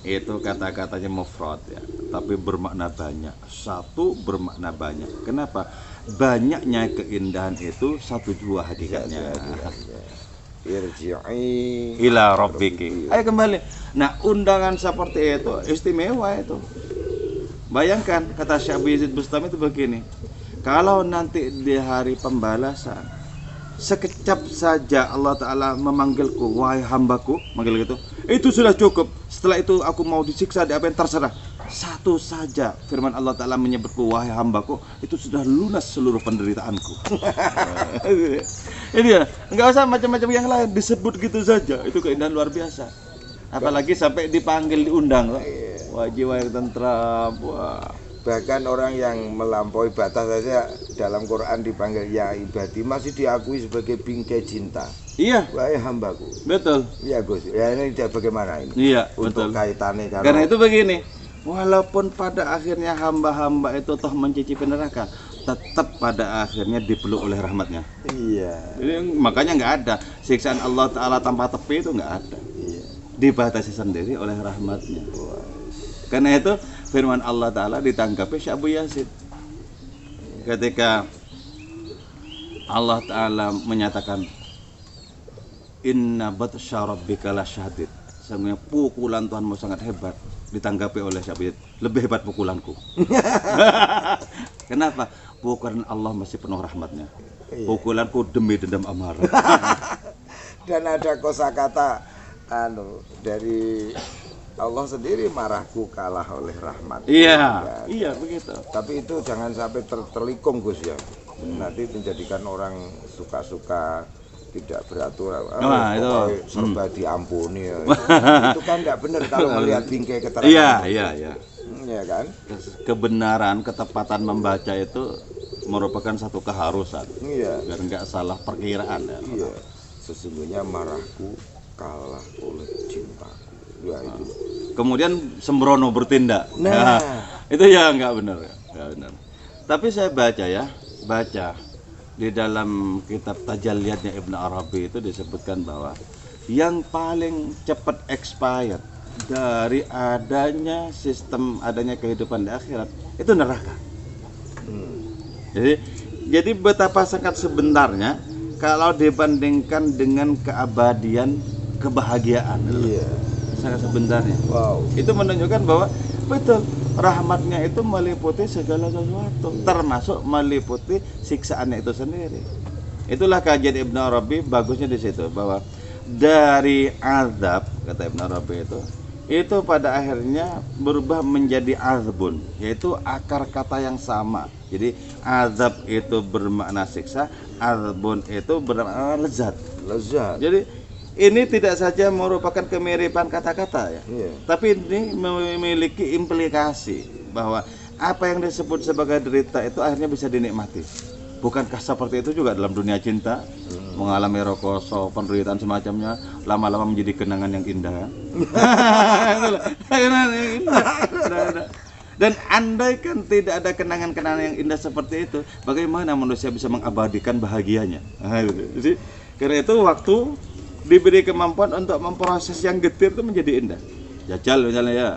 itu kata-katanya mufrad ya, tapi bermakna banyak. Satu bermakna banyak. Kenapa? Banyaknya keindahan itu satu jua hakikatnya. Irji'i Ila rabbiki. Ayo kembali. Nah, undangan seperti itu istimewa itu. Bayangkan kata Syekh Abu Yazid Bustami itu begini. Kalau nanti di hari pembalasan sekejap saja Allah Ta'ala memanggilku, wahai hambaku, manggil gitu, itu sudah cukup. Setelah itu aku mau disiksa, diapain terserah. Satu saja firman Allah Ta'ala menyebutku, wahai hambaku, itu sudah lunas seluruh penderitaanku. Ini ya, nggak usah macam-macam yang lain, disebut gitu saja, itu keindahan luar biasa. Apalagi sampai dipanggil, diundang, jiwa yang tentram. Wah. Bahkan orang yang melampaui batas saja dalam Quran dipanggil ya ibadi, masih diakui sebagai bingkai cinta. Iya. Wahai hambaku. Betul. Iya Gus. Ya ini bagaimana ini? Iya, untuk betul. kaitannya Karena itu begini, walaupun pada akhirnya hamba-hamba itu toh mencicipi neraka, tetap pada akhirnya dipeluk oleh rahmatnya. Iya. Jadi, makanya nggak ada siksaan Allah Ta'ala tanpa tepi, itu nggak ada. Iya. Dibatasi sendiri oleh rahmatnya. Karena itu firman Allah Ta'ala ditanggapi Syekh Abu Yazid ketika Allah Ta'ala menyatakan inna batsya rabbika lasyadid, sesungguhnya pukulan Tuhanmu sangat hebat. Ditanggapi oleh Syekh Abu Yazid, lebih hebat pukulanku. Kenapa? Pukulan Allah masih penuh rahmatnya. Pukulanku demi dendam amarah. Dan ada kosakata dari Allah sendiri, marahku kalah oleh rahmat. Iya, iya begitu. Tapi itu jangan sampai terlikung Gus ya. Nanti menjadikan orang suka-suka tidak beraturan. Itu serba diampuni. Itu kan tidak benar kalau melihat bingkai keterangan. Iya. Iya kan? Kebenaran, ketepatan membaca itu merupakan satu keharusan. Iya. Biar nggak salah perkiraan ya. Iya. Sesungguhnya marahku kalah oleh cintaku. Ya itu. Kemudian sembrono bertindak. Nah, itu ya nggak benar. Tapi saya baca di dalam kitab Tajalliyatnya Ibn Arabi itu disebutkan bahwa yang paling cepat expired dari adanya kehidupan di akhirat itu neraka. Jadi betapa sangat sebentarnya kalau dibandingkan dengan keabadian kebahagiaan. Iya. Sangat sebenarnya. Wow. Itu menunjukkan bahwa betul rahmatnya itu meliputi segala sesuatu, termasuk meliputi siksaannya itu sendiri. Itulah kajian Ibn Arabi bagusnya di situ, bahwa dari azab, kata Ibn Arabi itu pada akhirnya berubah menjadi azbun, yaitu akar kata yang sama. Jadi azab itu bermakna siksa, azbun itu bermakna lezat. Jadi ini tidak saja merupakan kemiripan kata-kata ya, tapi ini memiliki implikasi bahwa apa yang disebut sebagai derita itu akhirnya bisa dinikmati. Bukankah seperti itu juga dalam dunia cinta? Mengalami rokoso, penderitaan semacamnya, lama-lama menjadi kenangan yang indah. Dan andaikan tidak ada kenangan-kenangan yang indah seperti itu, bagaimana manusia bisa mengabadikan bahagianya? Jadi, karena itu waktu diberi kemampuan untuk memproses yang getir itu menjadi indah. Jajal misalnya ya,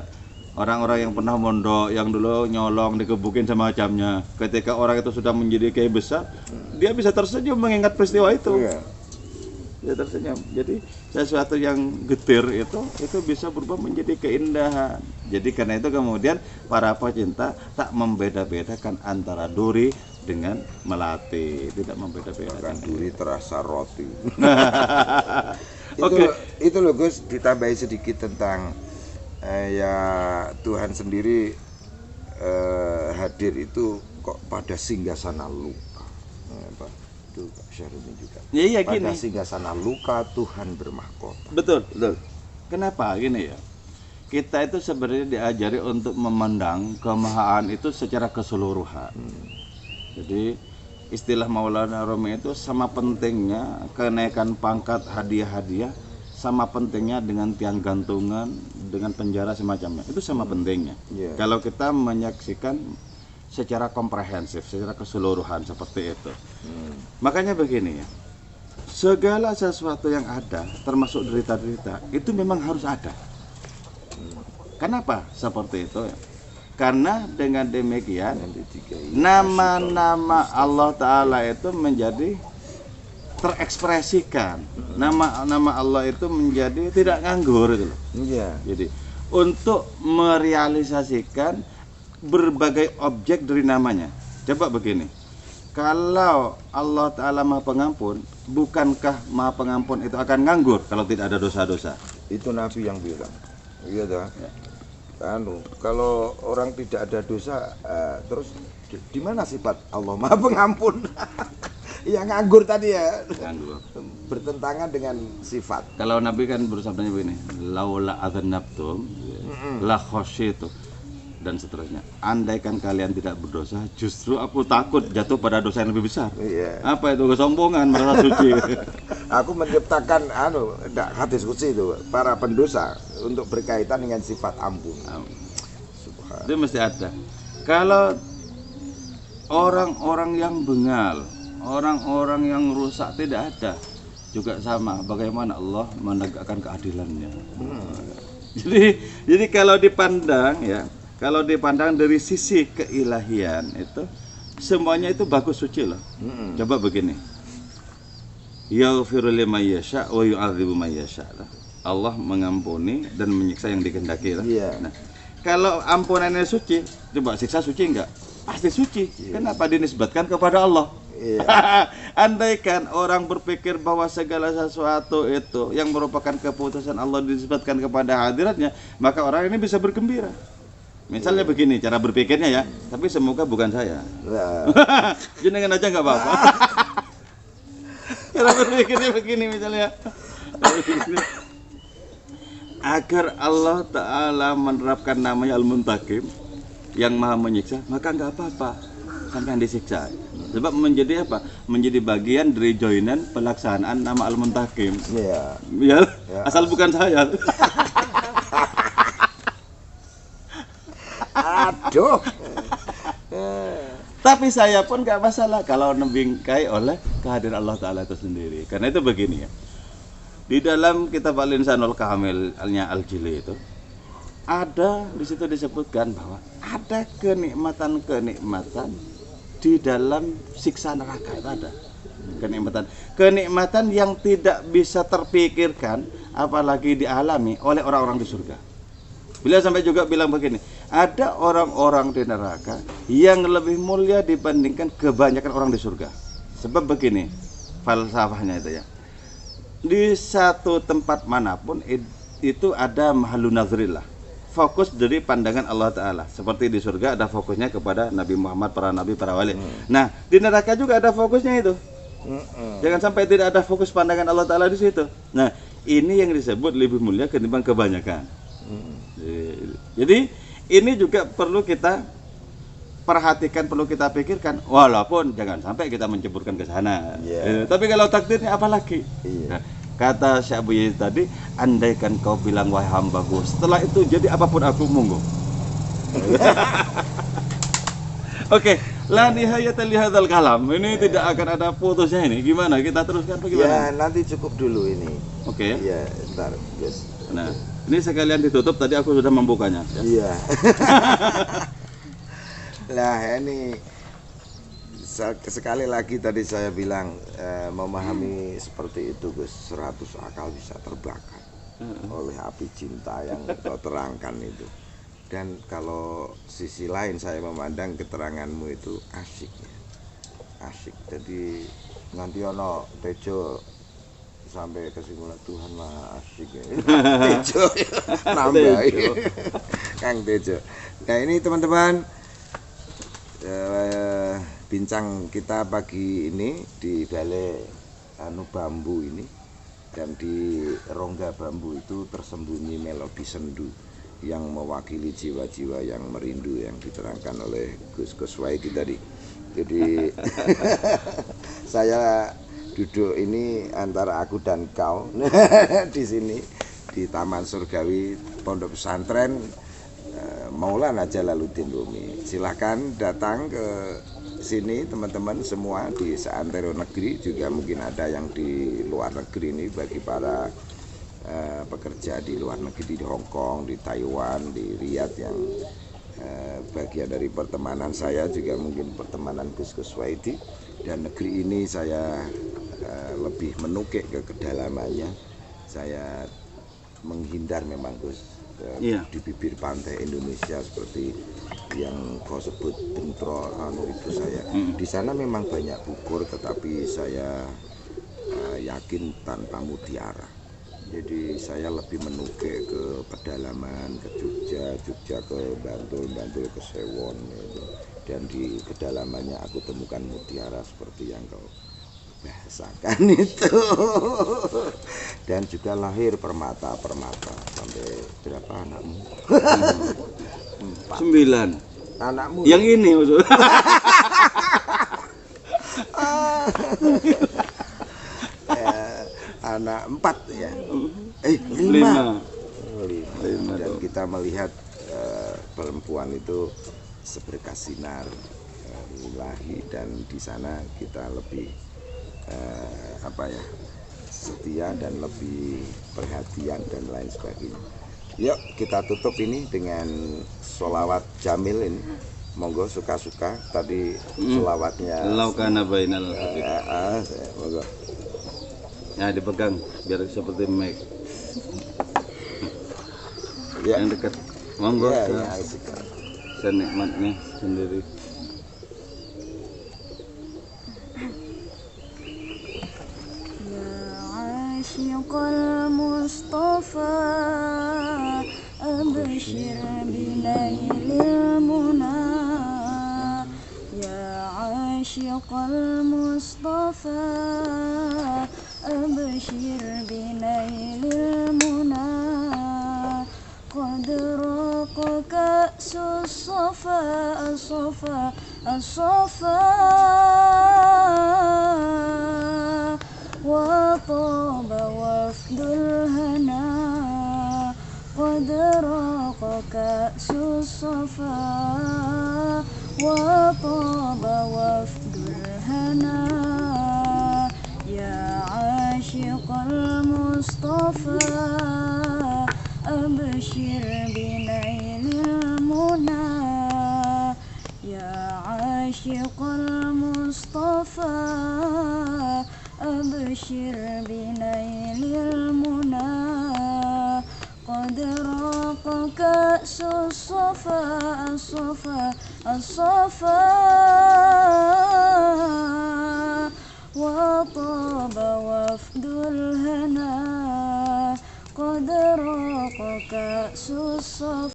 Orang-orang yang pernah mondok, yang dulu nyolong, dikebukin semacamnya, ketika orang itu sudah menjadi kiai besar, dia bisa tersenyum mengingat peristiwa itu. Iya. Dia tersenyum. Jadi sesuatu yang getir itu bisa berubah menjadi keindahan. Jadi karena itu kemudian para pecinta tak membeda-bedakan antara duri dengan melati, tidak membeda-bedakan. Duri terasa roti. Oke. Itu loh Gus, ditambahi sedikit tentang ya Tuhan sendiri hadir itu kok pada singgasana luka. Pak, itu Pak Syarumi juga. Iya Pada gini. singgasana luka Tuhan bermahkota. Betul, betul. Kenapa gini ya? Kita itu sebenarnya diajari untuk memandang kemahaan itu secara keseluruhan. Jadi istilah Maulana Rumi itu sama pentingnya kenaikan pangkat hadiah-hadiah, sama pentingnya dengan tiang gantungan, dengan penjara semacamnya. Itu sama pentingnya. Iya. Kalau kita menyaksikan secara komprehensif, secara keseluruhan seperti itu. Makanya begini ya. Segala sesuatu yang ada, termasuk derita-derita, itu memang harus ada. Kenapa seperti itu ya? Karena dengan demikian nama-nama Allah Ta'ala itu menjadi terekspresikan. Nama-nama Allah itu menjadi tidak nganggur itu loh. Iya. Jadi untuk merealisasikan berbagai objek dari namanya. Coba begini. Kalau Allah Ta'ala Maha Pengampun, bukankah Maha Pengampun itu akan nganggur kalau tidak ada dosa-dosa? Itu Nabi yang bilang. Iya dah. Kalau orang tidak ada dosa, terus di mana sifat Allah Maha Pengampun? Yang nganggur tadi ya. Nganggur. Bertentangan dengan sifat. Kalau Nabi kan bersabdanya begini, laula adzannabtum la khasyitu dan seterusnya. Andaikan kalian tidak berdosa, justru aku takut jatuh pada dosa yang lebih besar. Iya. Apa itu kesombongan, merasa suci. Aku menciptakan hadis qudsi itu para pendosa untuk berkaitan dengan sifat ampun. Subhanallah. Itu mesti ada. Kalau orang-orang yang bengal, orang-orang yang rusak tidak ada, juga sama bagaimana Allah menegakkan keadilannya. Jadi kalau dipandang ya, kalau dipandang dari sisi keilahian itu semuanya itu bagus, suci loh. Coba begini. Yaghfiru liman yasha wa yu'adzibu man yasha. Allah mengampuni dan menyiksa yang dikehendaki. Iya. Nah, kalau ampunannya suci, coba siksa suci enggak? Pasti suci. Kenapa dinisbatkan kepada Allah? Iya. Andaikan orang berpikir bahwa segala sesuatu itu yang merupakan keputusan Allah dinisbatkan kepada hadiratnya, maka orang ini bisa bergembira. Misalnya begini cara berpikirnya ya, tapi semoga bukan saya. Nah, Jenengan aja nggak apa-apa. Cara berpikirnya begini misalnya. Agar Allah Ta'ala menerapkan namanya Al-Muntakim yang maha menyiksa, maka nggak apa-apa sampai yang disiksa. Sebab menjadi apa? Menjadi bagian dari joinan pelaksanaan nama Al-Muntakim. iya. Ya, asal bukan saya. Aduh. Tapi saya pun nggak masalah kalau membingkai oleh kehadiran Allah Ta'ala itu sendiri. Karena itu begini ya. Di dalam kitab Al-Insanul Kamilnya Al-Jili itu ada di situ disebutkan bahwa ada kenikmatan-kenikmatan di dalam siksa neraka itu ada. Kenikmatan yang tidak bisa terpikirkan apalagi dialami oleh orang-orang di surga. Beliau sampai juga bilang begini, ada orang-orang di neraka yang lebih mulia dibandingkan kebanyakan orang di surga. Sebab begini, falsafahnya itu ya. Di satu tempat manapun itu ada mahalun nazrillah. Fokus dari pandangan Allah Ta'ala. Seperti di surga ada fokusnya kepada Nabi Muhammad, para nabi, para wali. Nah, di neraka juga ada fokusnya itu. Jangan sampai tidak ada fokus pandangan Allah Ta'ala di situ. Nah, ini yang disebut lebih mulia ketimbang kebanyakan. Jadi ini juga perlu kita perhatikan, perlu kita pikirkan, walaupun jangan sampai kita menceburkan ke sana. Tapi kalau takdirnya apalagi? Kata Syekh Abu Yazid tadi, andaikan kau bilang wahai hambaku, setelah itu jadi apapun aku monggo. Oke, la nihayata li hadzal kalam. Ini tidak akan ada putusnya ini. Gimana? Kita teruskan apa gimana? Ya, nanti cukup dulu ini. Oke. Ya, ntar, Gus. Nah, Ini sekalian ditutup, tadi aku sudah membukanya. Ya. Iya. Lah ini sekali lagi tadi saya bilang memahami seperti itu Gus, 100 akal bisa terbakar oleh api cinta yang kau terangkan itu. Dan kalau sisi lain saya memandang keteranganmu itu asik ya. Asik. Jadi nanti ono Tejo sampai kesimpulan Tuhan mah asik ya. Tejo nambah Kang Tejo. Nah ini teman-teman bincang kita pagi ini di balai bambu ini, dan di rongga bambu itu tersembunyi melodi sendu yang mewakili jiwa-jiwa yang merindu yang diterangkan oleh Gus Kuswaidi tadi. Jadi saya duduk ini antara aku dan kau di sini di Taman Surgawi Pondok Pesantren Maulana Jalaluddin Rumi. Silahkan datang ke sini teman-teman semua di seantero negeri, juga mungkin ada yang di luar negeri ini bagi para pekerja di luar negeri, di Hong Kong, di Taiwan, di Riyadh yang bagian dari pertemanan saya, juga mungkin pertemanan Gus Kuswaidi. Dan negeri ini saya lebih menukik ke kedalamannya. Saya menghindar memang Gus di bibir pantai Indonesia seperti yang kau sebut Bentro itu saya. Di sana memang banyak bukur, tetapi saya yakin tanpa mutiara. Jadi saya lebih menukik ke pedalaman, ke Jogja, Jogja ke Bantul, Bantul ke Sewon gitu. Dan di kedalamannya aku temukan mutiara seperti yang kau bahasakan itu. Dan juga lahir permata-permata. Sampai berapa anakmu? 9. Anakmu yang ini maksudnya. Anak 4 ya. 5. 5. Dan kita melihat perempuan itu seberkas sinar ilahi, dan di sana kita lebih setia dan lebih perhatian dan lain sebagainya. Yuk kita tutup ini dengan sholawat jamil ini. Monggo suka-suka tadi sholawatnya. Laukana bainal. Monggo. Ya dipegang biar seperti mic. Ya. Yang dekat. Monggo. Ya, Senikmatnya sendiri. عاشق المصطفى أبشر بنيل المنى يا عاشق المصطفى أبشر بنيل المنى قد راق كأس الصفا الصفا الصفا وطاب وفد الهنا قد راق كأس الصفا وطاب وفد الهنا يا عاشق المصطفى أبشر بنيل المنى يا عاشق المصطفى أبشر بنيل المنى قد راق كأس الصفا الصفا الصفا وطاب وفد الهنا قد راق كأس الصفا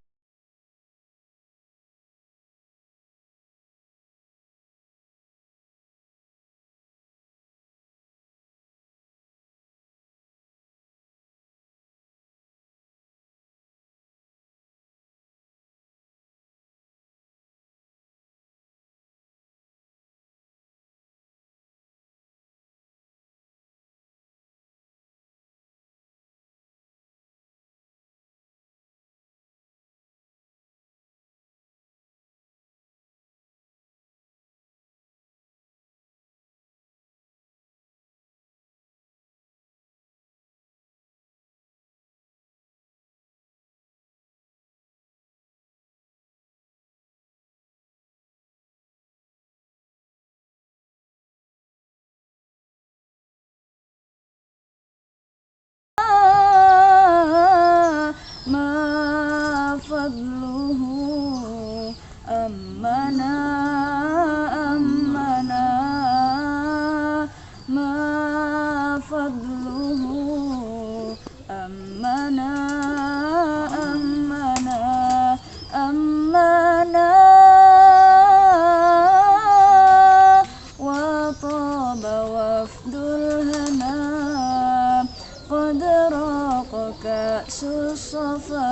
راق كأس الصفا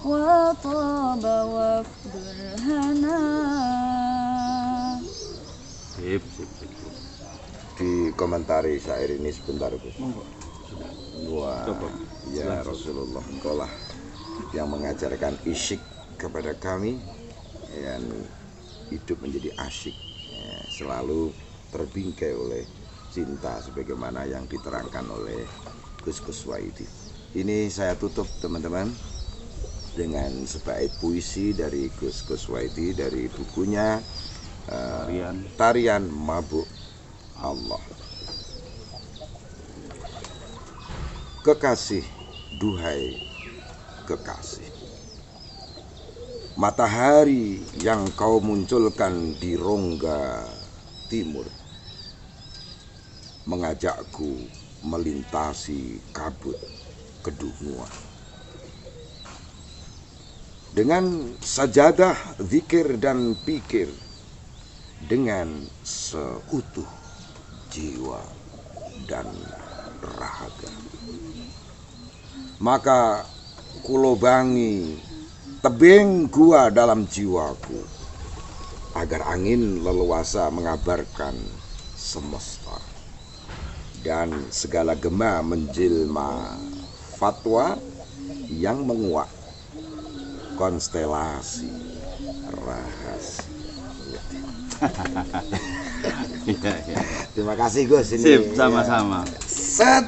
وطاب وفد الهنا. Sip, sip, sip. Dikomentari syair ini sebentar, Gus. Wah, Coba. ya Rasulullah, engkaulah yang mengajarkan isyik kepada kami, yang hidup menjadi asyik, ya, selalu terbingkai oleh cinta sebagaimana yang diterangkan oleh Gus Kuswaidi. Ini saya tutup teman-teman dengan sebait puisi dari Gus Kuswaidi dari bukunya Tarian Mabuk Allah. Kekasih, duhai kekasih, matahari yang kau munculkan di rongga timur mengajakku melintasi kabut kedunguan. Dengan sajadah zikir dan pikir, dengan seutuh jiwa dan raga, maka kulobangi tebing gua dalam jiwaku agar angin leluasa mengabarkan semesta dan segala gema menjelma fatwa yang menguak konstelasi rahasia. Terima kasih Gus ini. Sip, sama-sama. Set.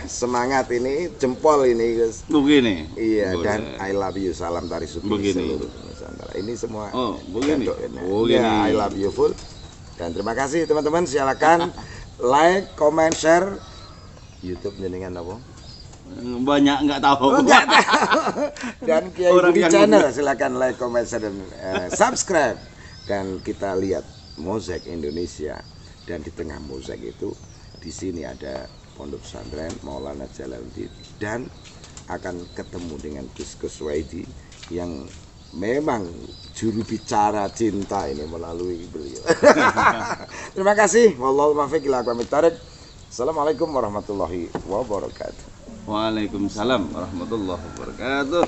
Semangat ini, jempol ini Gus. Begini. Iya, Boleh. dan I love you, salam Tari Suki Begini. seluruh Nusantara. Ini semua. Oh, begini. gandok ini. Oh, gini. Ya, I love you full. Dan terima kasih teman-teman, silakan like, comment, share. YouTube jenengan apa? Banyak nggak tahu. Dan Kiai Orang Budi yang Channel, silakan like, comment, share, dan subscribe. Dan kita lihat mozaik Indonesia, dan di tengah mozaik itu di sini ada Pondok Pesantren Maulana Jalaluddin, dan akan ketemu dengan Gus Kuswaidi yang memang juru bicara cinta ini melalui beliau. Terima kasih. Wallahu muwaffiq ila aqwamit thariq. Assalamualaikum warahmatullahi wabarakatuh. Waalaikumsalam warahmatullahi wabarakatuh.